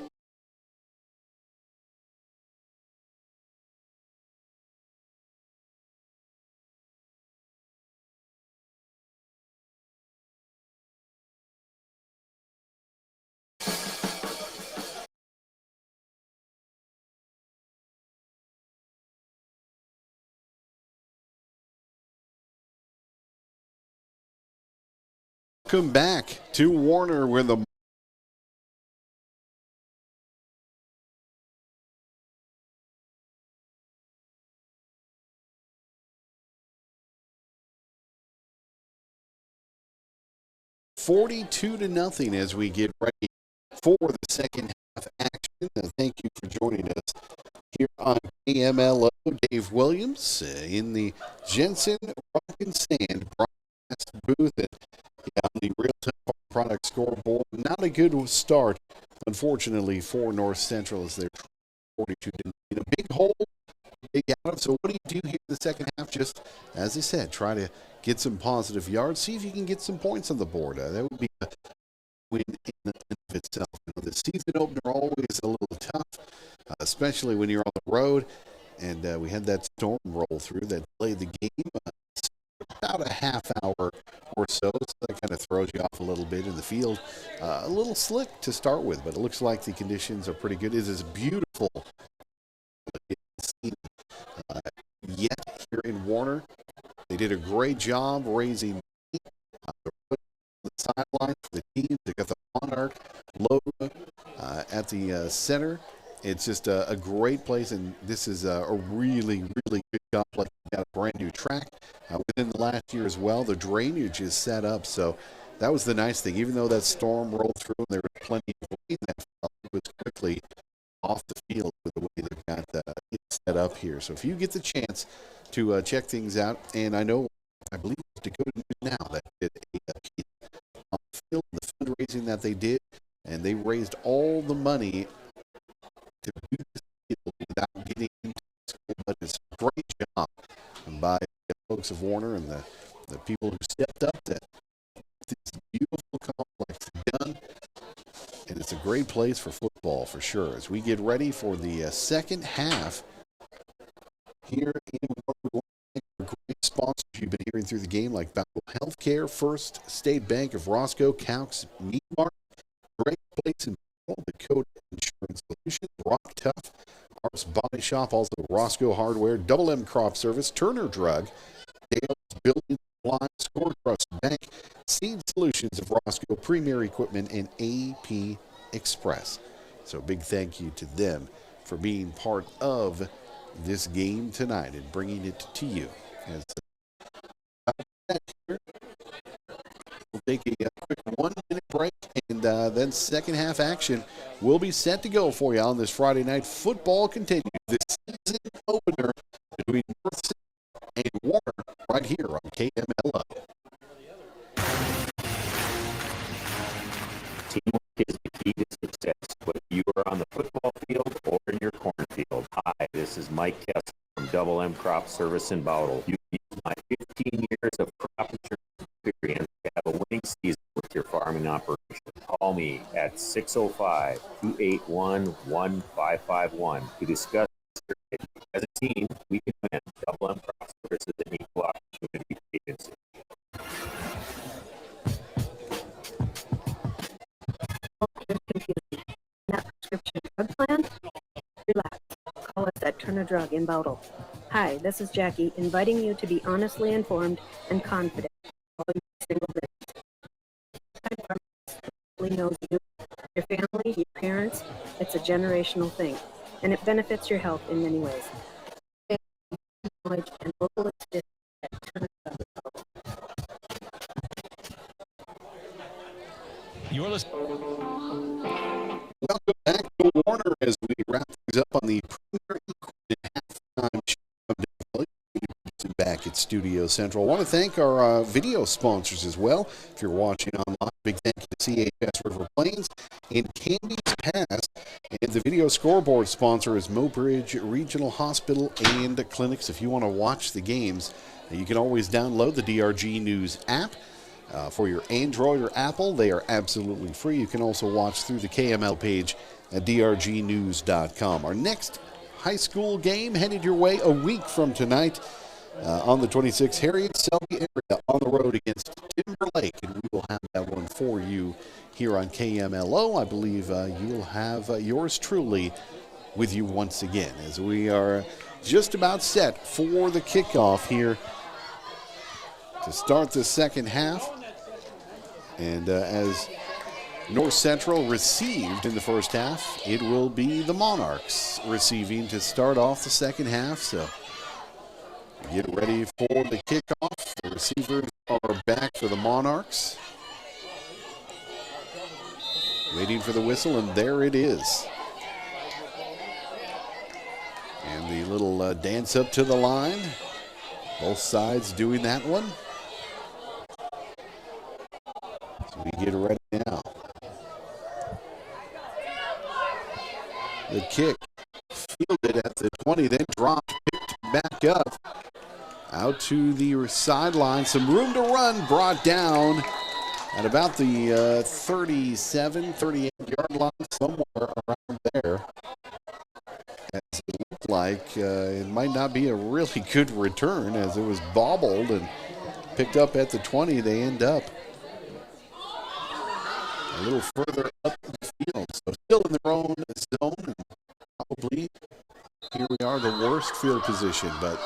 Welcome back to Warner, where the (42-0) as we get ready for the second half action. Thank you for joining us here on KMLO. Dave Williams in the Jensen Rock and Sand broadcast booth and on the real-time product scoreboard. Not a good start, unfortunately, for North Central as they're 42 in a big hole, big out. So what do you do here in the second half? Just, as I said, try to get some positive yards. See if you can get some points on the board. That would be a win in and of itself. You know, the season opener always a little tough, especially when you're on the road. And we had that storm roll through that delayed the game. About a half hour or so that kind of throws you off a little bit in the field. A little slick to start with, but it looks like the conditions are pretty good. It is beautiful yet here in Warner. They did a great job raising the sideline for the team. They got the Monarch logo at the center. It's just a great place, and this is a really, really good complex. We've got a brand new track within the last year as well. The drainage is set up, so that was the nice thing. Even though that storm rolled through and there was plenty of rain, that it was quickly off the field with the way they've got it set up here. So if you get the chance to check things out, and I believe it's Dakota News Now that did a piece on the field, the fundraising that they did, and they raised all the money to do this field without getting into the school budgets. Great job by the folks of Warner and the people who stepped up to this beautiful complex done. And it's a great place for football for sure. As we get ready for the second half here in Warner, great sponsors you've been hearing through the game like Battle Healthcare, First State Bank of Roscoe, Counts Meat Mart, great place in Dakota Insurance Solutions, Rock Tough, Arts Body Shop, also Roscoe Hardware, Double M Crop Service, Turner Drug, Dale's Building Supplies, Score Trust Bank, Seed Solutions of Roscoe, Premier Equipment, and AP Express. So big thank you to them for being part of this game tonight and bringing it to you. We'll take a quick 1 minute break, and then second half action will be set to go for you on this Friday night. Football continues. This season opener between North Central and Warner right here on KMLO. Teamwork is the key to success, whether you are on the football field or in your cornfield. Hi, this is Mike Kessler from Double M Crop Service in Bowdle. You can 605-281-1551 to discuss. As a team, we can win. Double M Crop Services and Equal Opportunity Agency. That prescription drug plan? Relax. Call us at Turner Drug in Bowdle. Hi, this is Jackie, inviting you to be honestly informed and confident in all your single visits. Everybody knows you, your family, your parents. It's a generational thing, and it benefits your health in many ways. Knowledge and local experience at Turner Drug in Bowdle. You're listening. Welcome back to Warner as we wrap things up on the Premier halftime show of the back at Studio Central. I want to thank our video sponsors as well. If you're watching online, big thank you to CHS River Plains and Candy's Pass. And the video scoreboard sponsor is Mobridge Regional Hospital and Clinics. If you want to watch the games, you can always download the DRG News app. For your Android or Apple, they are absolutely free. You can also watch through the KML page at drgnews.com. Our next high school game headed your way a week from tonight on the 26th Harriet Selby area on the road against Timberlake, and we will have that one for you here on KMLO. I believe you'll have yours truly with you once again as we are just about set for the kickoff here to start the second half. And as North Central received in the first half, it will be the Monarchs receiving to start off the second half. So get ready for the kickoff. The receivers are back for the Monarchs. Waiting for the whistle, and there it is. And the little dance up to the line. Both sides doing that one. We get ready now. The kick fielded at the 20, then dropped, picked back up. Out to the sideline. Some room to run, brought down at about the 37, 38-yard line, somewhere around there. As it looked like it might not be a really good return as it was bobbled and picked up at the 20. They end up a little further up the field, so still in their own zone, and probably here we are, the worst field position, but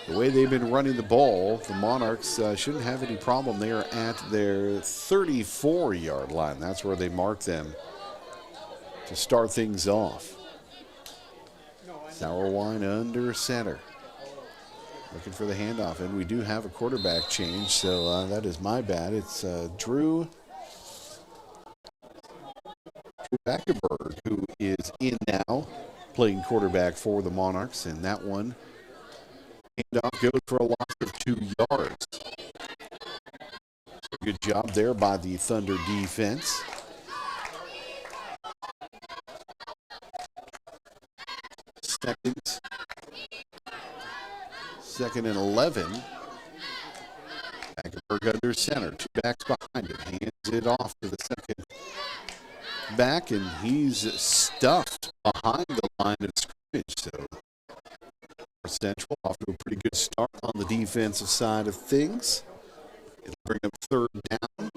the way they've been running the ball, the Monarchs shouldn't have any problem. They are at their 34-yard line. That's where they mark them to start things off. Sauerwein under center. Looking for the handoff, and we do have a quarterback change, so that is my bad. It's Drew Backerberg, who is in now, playing quarterback for the Monarchs, and that one handoff goes for a loss of 2 yards. Good job there by the Thunder defense. Second and 11. Backerberg under center, 2 backs behind him, hands it off to the second back, and he's stuffed behind the line of scrimmage. So Central off to a pretty good start on the defensive side of things. It'll bring up third down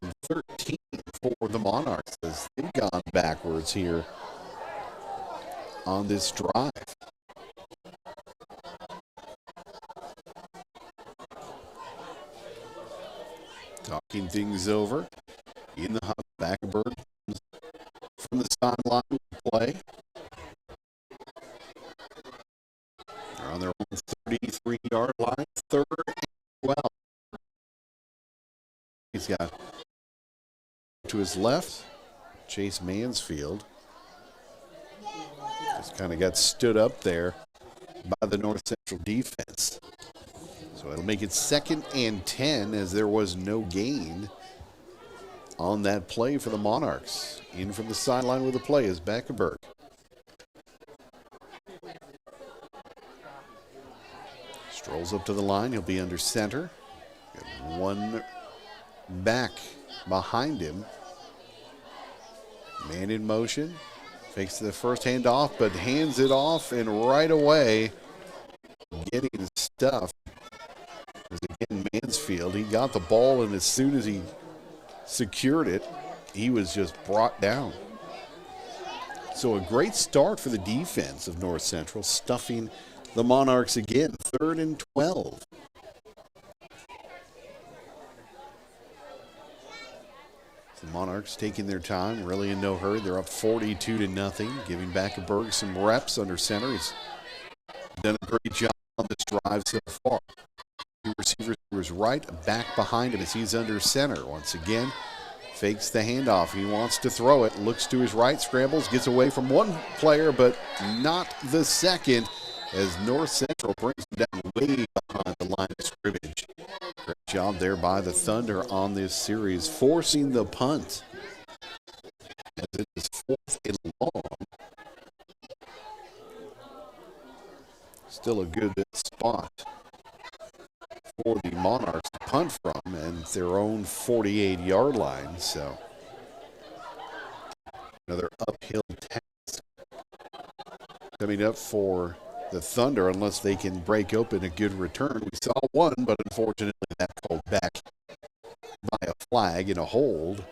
and 13 for the Monarchs as they've gone backwards here on this drive. Talking things over in the huddle. Backerberg from the sideline with the play. They're on their own 33-yard line, third and 12. He's got to his left, Chase Mansfield. Just kind of got stood up there by the North Central defense. So it'll make it 2nd and 10 as there was no gain on that play for the Monarchs. In from the sideline with the play is Backerberg. Strolls up to the line. He'll be under center. Got one back behind him. Man in motion. Fakes the first handoff, but hands it off, and right away getting stuffed. Again, Mansfield, he got the ball, and as soon as he secured it, he was just brought down. So a great start for the defense of North Central, stuffing the Monarchs again, 3rd and 12. The Monarchs taking their time, really in no hurry. They're up 42-0, giving Backenberg some reps under center. He's done a great job on this drive so far. Two receivers to his right, back behind him as he's under center. Once again, fakes the handoff. He wants to throw it, looks to his right, scrambles, gets away from one player, but not the second, as North Central brings him down way behind the line of scrimmage. Great job there by the Thunder on this series, forcing the punt. As it is 4th and long. Still a good spot for the Monarchs to punt from, and their own 48-yard line. So another uphill task coming up for the Thunder, unless they can break open a good return. We saw one, but unfortunately that called back by a flag and a hold.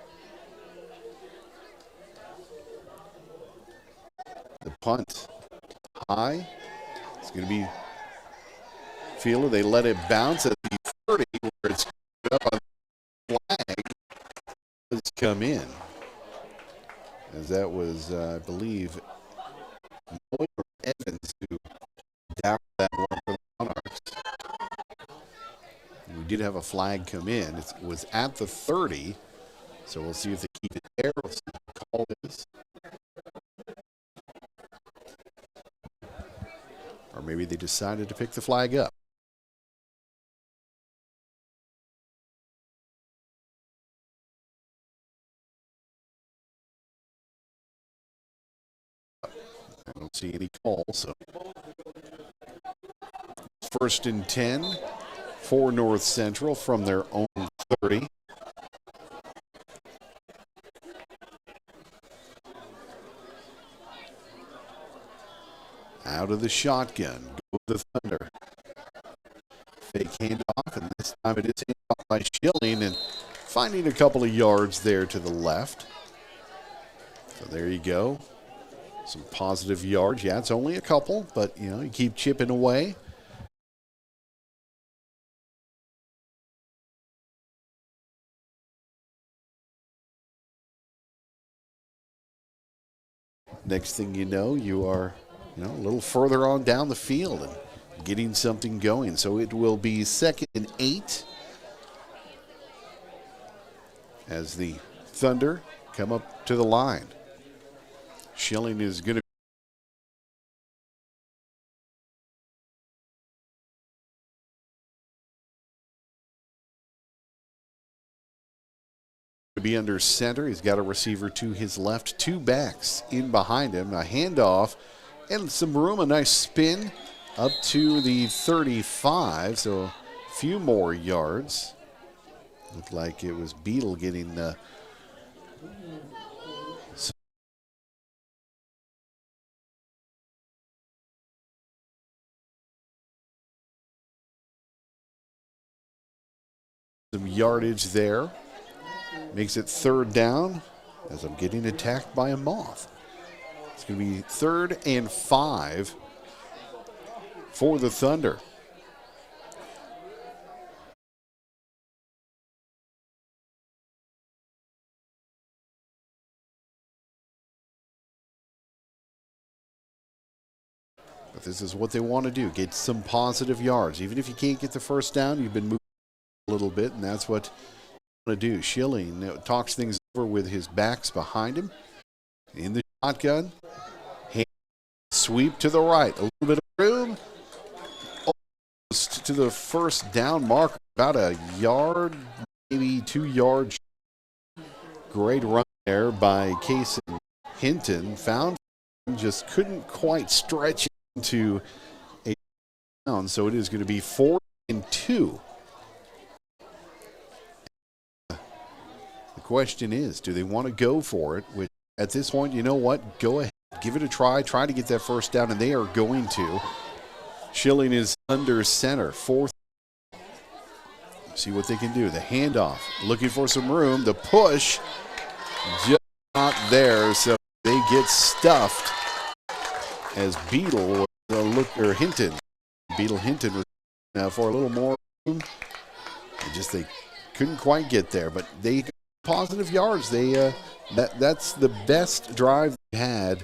The punt high. It's going to be Fielder. They let it bounce at the 30, where it's up on the flag. Let's come in. As that was, I believe, Moyer Evans who downed that one for the Monarchs. We did have a flag come in. It was at the 30, so we'll see if they keep it there. We'll see what the call is. Or maybe they decided to pick the flag up. I don't see any call, so 1st and 10 for North Central from their own 30. Out of the shotgun, go the Thunder. Fake handoff, and this time it is handoff by Schilling, and finding a couple of yards there to the left. So there you go. Some positive yards. Yeah, it's only a couple, but, you know, you keep chipping away. Next thing you know, you are, you know, a little further on down the field and getting something going. So it will be 2nd and 8 as the Thunder come up to the line. Schilling is going to be under center. He's got a receiver to his left, 2 backs in behind him, a handoff and some room, a nice spin up to the 35, so a few more yards. Looked like it was Beadle getting some yardage there. Makes it 3rd down as I'm getting attacked by a moth. It's going to be 3rd and 5 for the Thunder. But this is what they want to do, get some positive yards. Even if you can't get the first down, you've been moving a little bit, and that's what to do. Schilling talks things over with his backs behind him. In the shotgun. Sweep to the right. A little bit of room. Almost to the first down marker. About a yard, maybe 2 yards. Great run there by Case Hinton. Found just couldn't quite stretch into a down. So it is going to be 4th and 2. The question is, do they want to go for it with at this point, you know what? Go ahead. Give it a try. Try to get that first down, and they are going to. Schilling is under center. Fourth. See what they can do. The handoff. Looking for some room. The push. Just not there, so they get stuffed as Hinton. Beetle Hinton was for a little more room. They couldn't quite get there, but they positive yards. They that's the best drive they had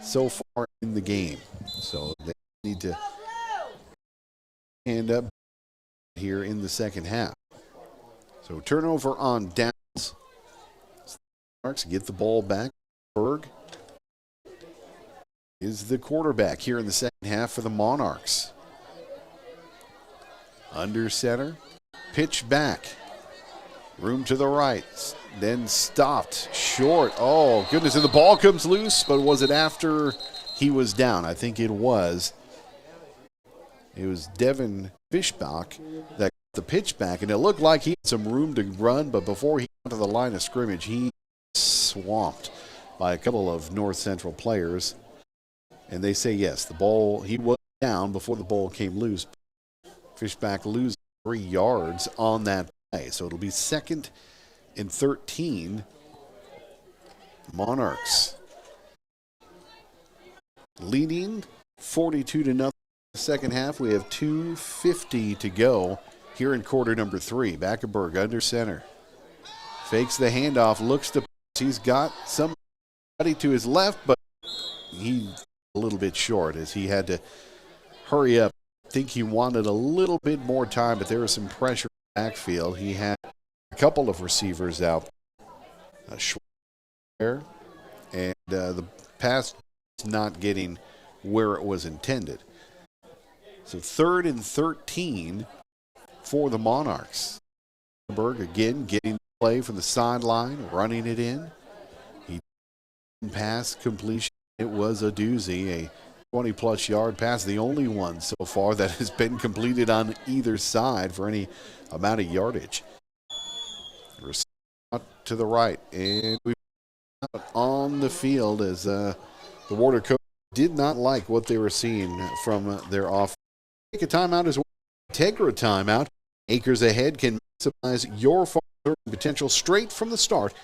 so far in the game. So they need to end up here in the second half. So turnover on downs. Monarchs get the ball back. Berg is the quarterback here in the second half for the Monarchs. Under center. Pitch back. Room to the right. Then stopped. Short. Oh, goodness. And the ball comes loose, but was it after he was down? I think it was. It was Devin Fischbach that got the pitch back, and it looked like he had some room to run, but before he got to the line of scrimmage, he swamped by a couple of North Central players. And they say, yes, the ball, he was down before the ball came loose. Fischbach loses 3 yards on that play. So it'll be 2nd and 13. Monarchs leading 42-0 the second half. We have 2:50 to go here in quarter number 3. Backenberg under center. Fakes the handoff, looks to pass. He's got somebody to his left, but he's a little bit short as he had to hurry up. I think he wanted a little bit more time, but there was some pressure in the backfield. He had a couple of receivers out there, and the pass is not getting where it was intended. So 3rd and 13 for the Monarchs. Berg again getting the play from the sideline, running it in. He pass completion. It was a doozy, a 20-plus yard pass, the only one so far that has been completed on either side for any amount of yardage. To the right, and we're on the field as the Warder coach did not like what they were seeing from their offense. Take a timeout as well. Tegra timeout. Acres ahead can maximize your farm potential straight from the start.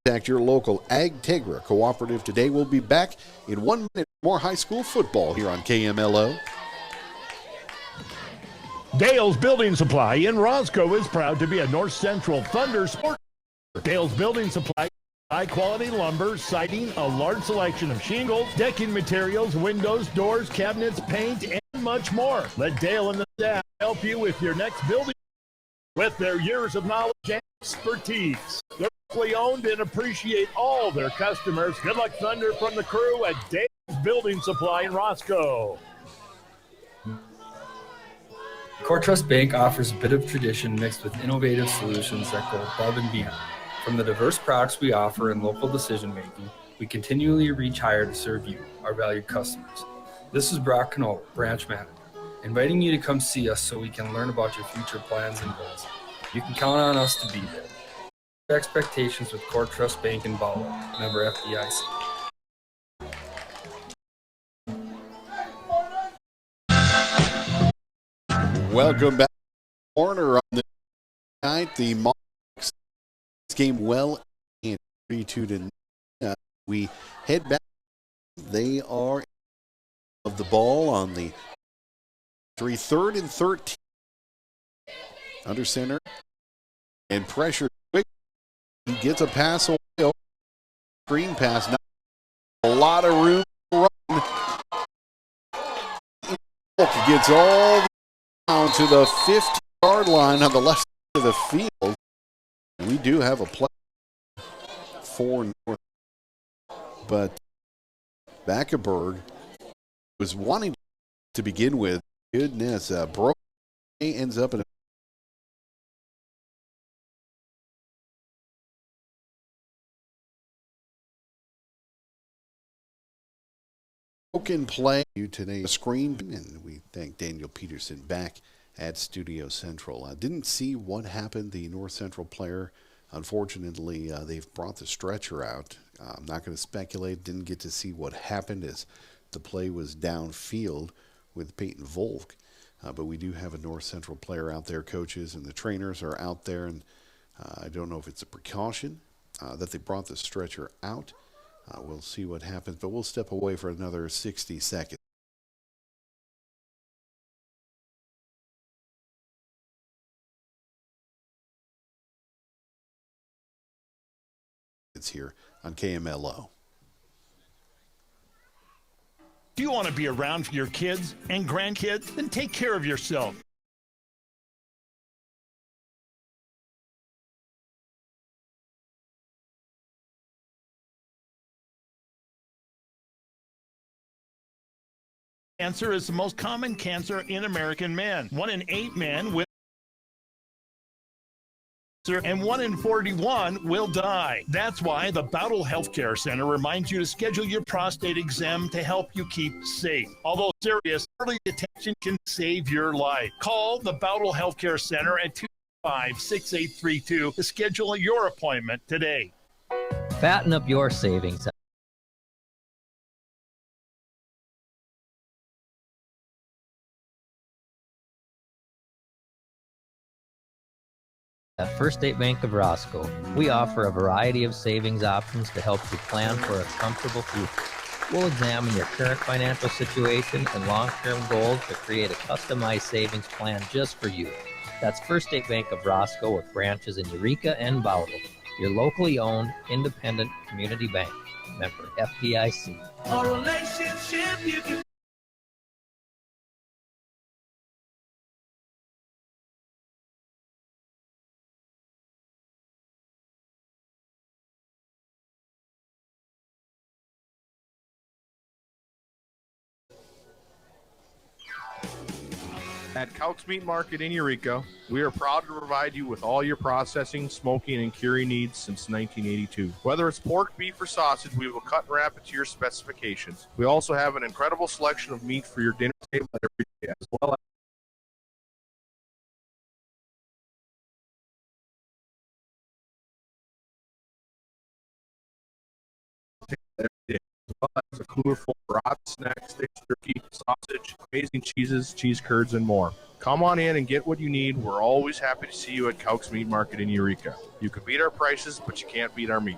Contact your local Ag Tegra cooperative today. We'll be back in 1 minute. More high school football here on KMLO. Dale's Building Supply in Roscoe is proud to be a North Central Thunder sport. Dale's Building Supply, high-quality lumber, siding, a large selection of shingles, decking materials, windows, doors, cabinets, paint, and much more. Let Dale and the staff help you with your next building with their years of knowledge and expertise. They're locally owned and appreciate all their customers. Good luck, Thunder, from the crew at Dale's Building Supply in Roscoe. Core Trust Bank offers a bit of tradition mixed with innovative solutions that go above and beyond. From the diverse products we offer and local decision-making, we continually reach higher to serve you, our valued customers. This is Brock Knoll, branch manager, inviting you to come see us so we can learn about your future plans and goals. You can count on us to be there. Expectations with Core Trust Bank in Bowler, member FDIC. Welcome back. Warner on the night. The Monarchs game well in 3-2. We head back. They are of the ball on the 3rd and 13. Under center and pressure quick. He gets a pass away. Screen pass. Not a lot of room to run. Gets all down to the 50-yard line on the left side of the field. We do have a play for North, but Backenberg was wanting to begin with. Goodness, broke ends up in a broken play today. Screen, and we thank Daniel Peterson back at Studio Central. Didn't see what happened. The North Central player Unfortunately, they've brought the stretcher out. I'm not going to speculate. Didn't get to see what happened as the play was downfield with Peyton Volk. But we do have a North Central player out there. Coaches and the trainers are out there. And I don't know if it's a precaution that they brought the stretcher out. We'll see what happens. But we'll step away for another 60 seconds. Here on KMLO. Do you want to be around for your kids and grandkids? Then take care of yourself. Cancer is the most common cancer in American men. 1 in 8 men with and 1 in 41 will die. That's why the Bowdle Healthcare Center reminds you to schedule your prostate exam to help you keep safe. Although serious, early detection can save your life. Call the Bowdle Healthcare Center at 225-6832 to schedule your appointment today. Fatten up your savings. At First State Bank of Roscoe, we offer a variety of savings options to help you plan for a comfortable future. We'll examine your current financial situation and long-term goals to create a customized savings plan just for you. That's First State Bank of Roscoe with branches in Eureka and Bowdle, your locally owned, independent community bank. Member FDIC. A relationship you can. At Couch Meat Market in Eureka, we are proud to provide you with all your processing, smoking, and curing needs since 1982. Whether it's pork, beef, or sausage, we will cut and wrap it to your specifications. We also have an incredible selection of meat for your dinner table every day, as well as a cooler full of brats, snacks, sticks, jerky, sausage, amazing cheeses, cheese curds, and more. Come on in and get what you need. We're always happy to see you at Couch Meat Market in Eureka. You can beat our prices, but you can't beat our meat.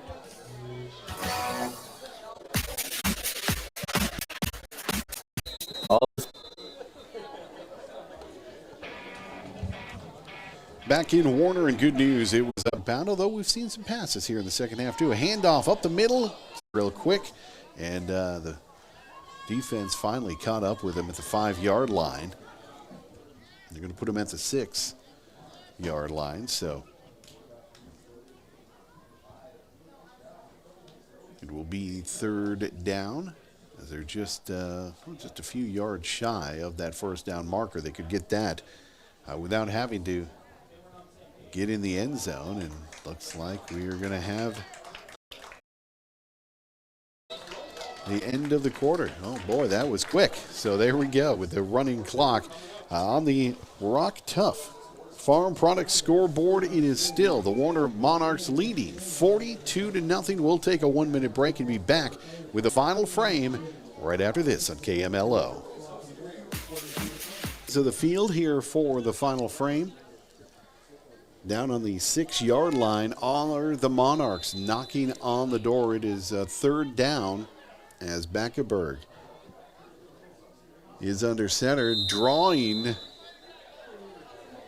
Back in Warner, and good news, it was a battle, though we've seen some passes here in the second half too. A handoff up the middle real quick, and the defense finally caught up with him at the 5-yard line. They're going to put him at the 6-yard line, so it will be 3rd down, as they're just a few yards shy of that first down marker. They could get that without having to get in the end zone, and looks like we are going to have the end of the quarter. Oh boy, that was quick. So there we go with the running clock on the Rock Tough Farm Products scoreboard. It is still the Warner Monarchs leading 42-0. We'll take a 1-minute break and be back with the final frame right after this on KMLO. So the field here for the final frame. Down on the 6-yard line are the Monarchs knocking on the door. It is 3rd down as Backeberg is under center, drawing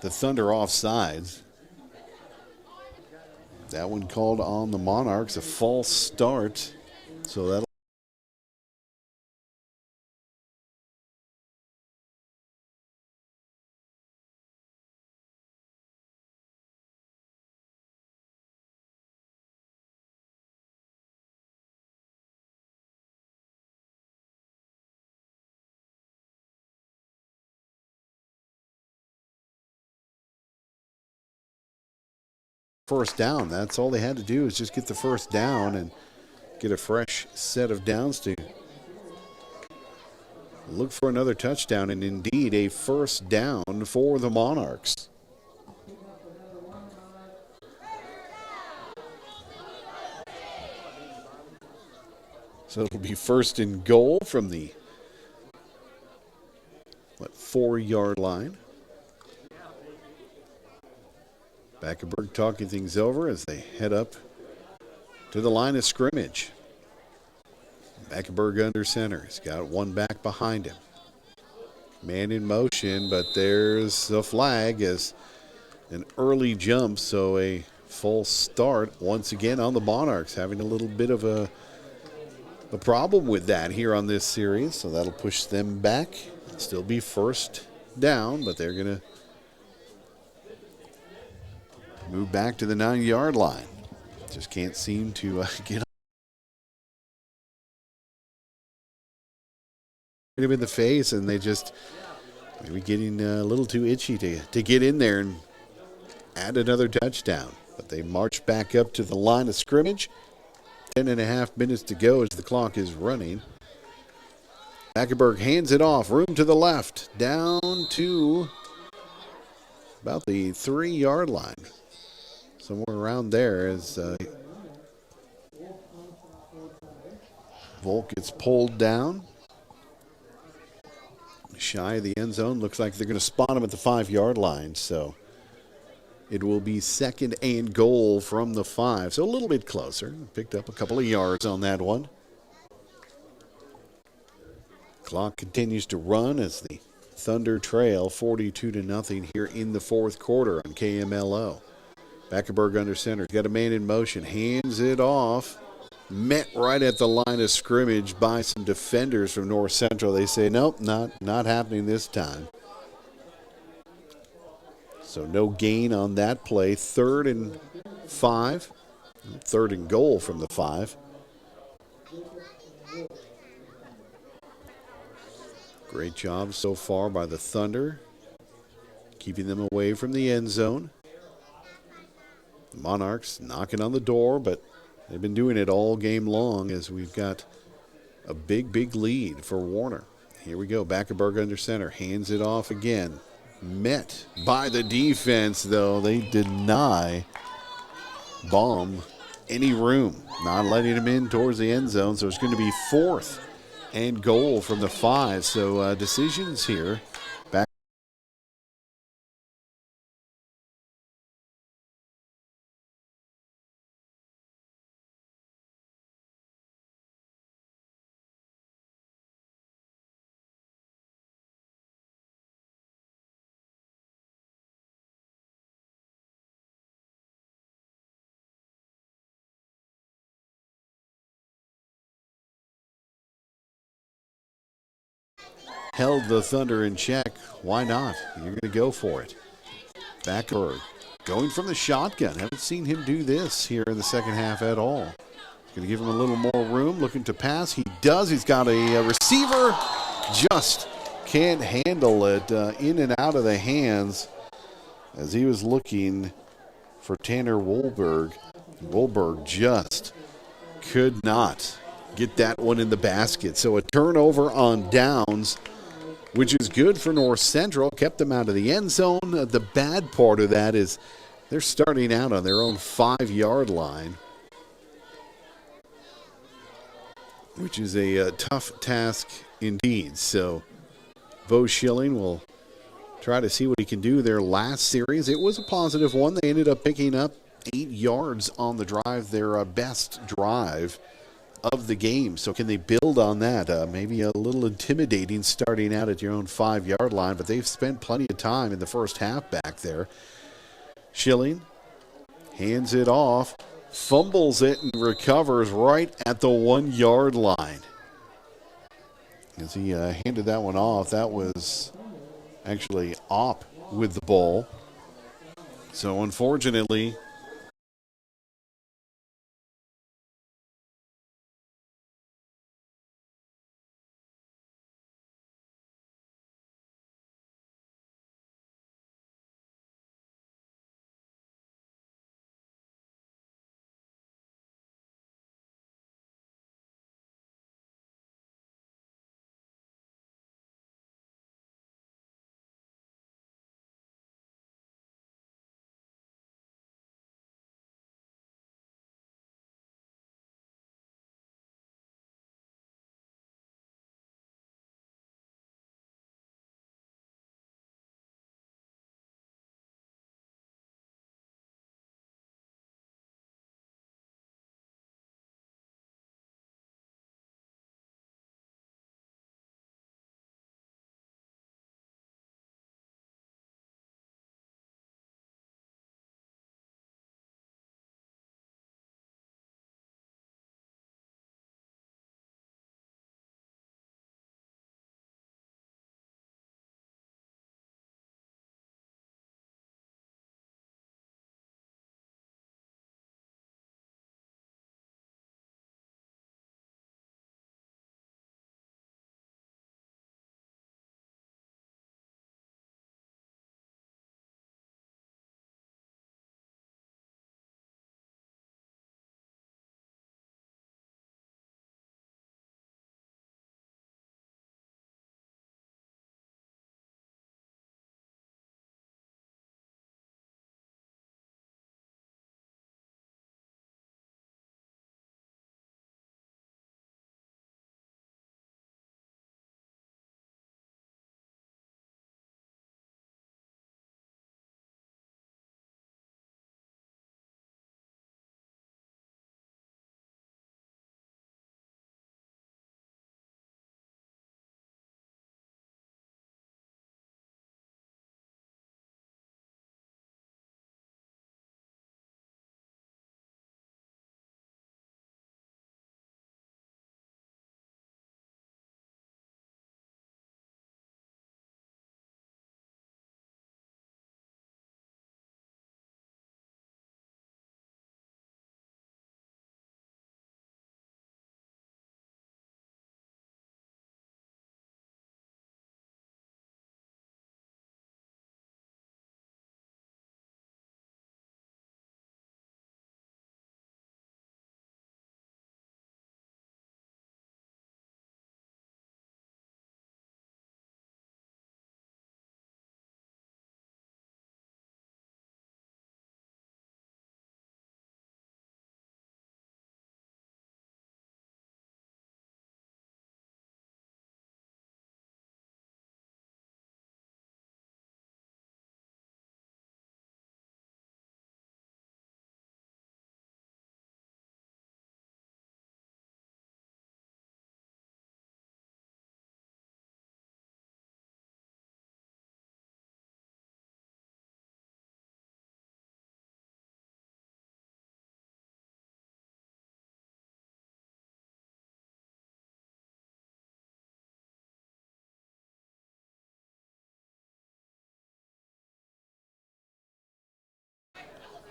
the Thunder off sides. That one called on the Monarchs, a false start. So that'll first down. That's all they had to do is just get the first down and get a fresh set of downs to look for another touchdown, and indeed a first down for the Monarchs. So it'll be first and goal from the 4-yard line. Vacaville talking things over as they head up to the line of scrimmage. Vacaville under center. He's got one back behind him. Man in motion, but there's a flag as an early jump, so a full start once again on the Monarchs, having a little bit of a problem with that here on this series, so that'll push them back. It'll still be first down, but they're going to move back to the 9-yard line. Just can't seem to get him in the face, and they just maybe getting a little too itchy to get in there and add another touchdown. But they march back up to the line of scrimmage. 10.5 minutes to go as the clock is running. Vacaville hands it off, room to the left, down to about the 3-yard line. Somewhere around there as Volk gets pulled down. Shy of the end zone. Looks like they're going to spot him at the 5-yard line. So it will be second and goal from the 5. So a little bit closer. Picked up a couple of yards on that one. Clock continues to run as the Thunder trail 42-0 here in the fourth quarter on KMLO. Vacaville under center. Got a man in motion. Hands it off. Met right at the line of scrimmage by some defenders from North Central. They say, nope, not happening this time. So no gain on that play. 3rd and 5. 3rd and goal from the 5. Great job so far by the Thunder, keeping them away from the end zone. The Monarchs knocking on the door, but they've been doing it all game long as we've got a big lead for Warner. Here we go. Vacaville under center. Hands it off again. Met by the defense, though. They deny Baum any room. Not letting him in towards the end zone. So it's going to be 4th and goal from the 5. So decisions here. Held the Thunder in check. Why not? You're going to go for it. Vacaville going from the shotgun. Haven't seen him do this here in the second half at all. Going to give him a little more room. Looking to pass. He does. He's got a receiver. Just can't handle it. In and out of the hands as he was looking for Tanner Wohlberg. Wohlberg just could not get that one in the basket. So a turnover on downs, which is good for North Central. Kept them out of the end zone. The bad part of that is they're starting out on their own 5-yard line, which is a tough task indeed. So Bo Schilling will try to see what he can do. Their last series, it was a positive one. They ended up picking up 8 yards on the drive, their best drive of the game. So can they build on that? Maybe a little intimidating starting out at your own 5-yard line, but they've spent plenty of time in the first half back there. Schilling hands it off, fumbles it, and recovers right at the 1-yard line. As he handed that one off, that was actually Opp with the ball. So unfortunately,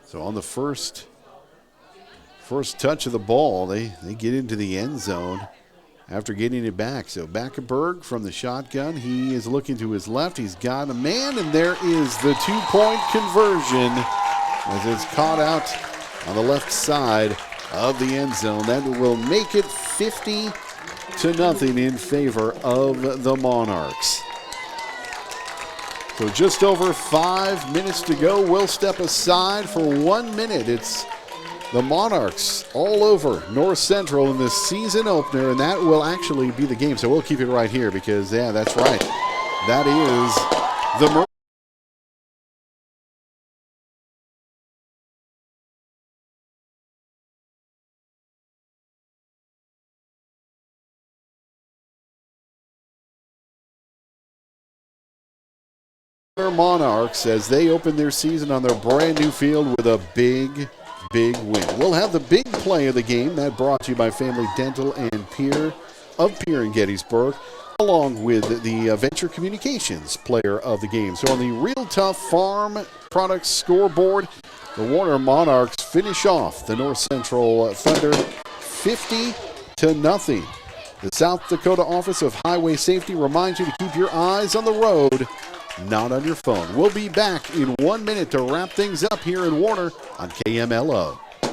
So on the first touch of the ball, they get into the end zone after getting it back. So Backenberg from the shotgun. He is looking to his left. He's got a man, and there is the two-point conversion as it's caught out on the left side of the end zone. That will make it 50-0 in favor of the Monarchs. So just over 5 minutes to go. We'll step aside for 1 minute. It's the Monarchs all over North Central in this season opener, and that will actually be the game. So we'll keep it right here because, yeah, that's right. That is the Monarchs as they open their season on their brand new field with a big win. We'll have the big play of the game, that brought to you by Family Dental and Pier and Gettysburg, along with the Venture Communications player of the game. So on the Real Tough Farm Products scoreboard, the Warner Monarchs finish off the North Central Thunder 50-0. The South Dakota Office of Highway Safety reminds you to keep your eyes on the road, not on your phone. We'll be back in 1 minute to wrap things up here in Warner on KMLO. The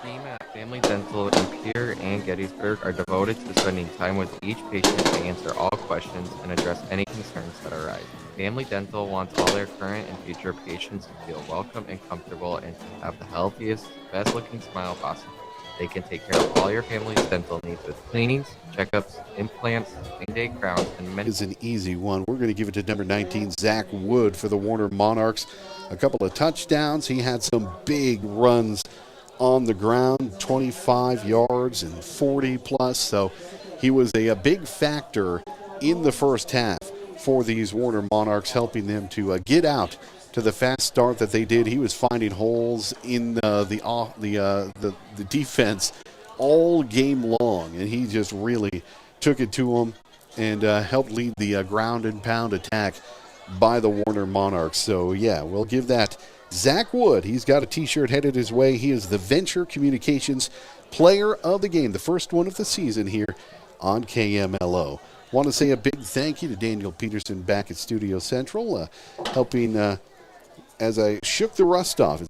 team at Family Dental in Pier and Gettysburg are devoted to spending time with each patient to answer all questions and address any concerns that arise. Family Dental wants all their current and future patients to feel welcome and comfortable and to have the healthiest, best-looking smile possible. They can take care of all your family's dental needs with cleanings, checkups, implants, same-day crowns, and many. Is an easy one. We're going to give it to number 19, Zach Wood, for the Warner Monarchs. A couple of touchdowns. He had some big runs on the ground, 25 yards and 40 plus. So he was a big factor in the first half for these Warner Monarchs, helping them to get out to the fast start that they did. He was finding holes in the defense all game long, and he just really took it to them and helped lead the ground and pound attack by the Warner Monarchs. So, yeah, we'll give that Zach Wood. He's got a T-shirt headed his way. He is the Venture Communications player of the game, the first one of the season here on KMLO. Want to say a big thank you to Daniel Peterson back at Studio Central, helping as I shook the rust off.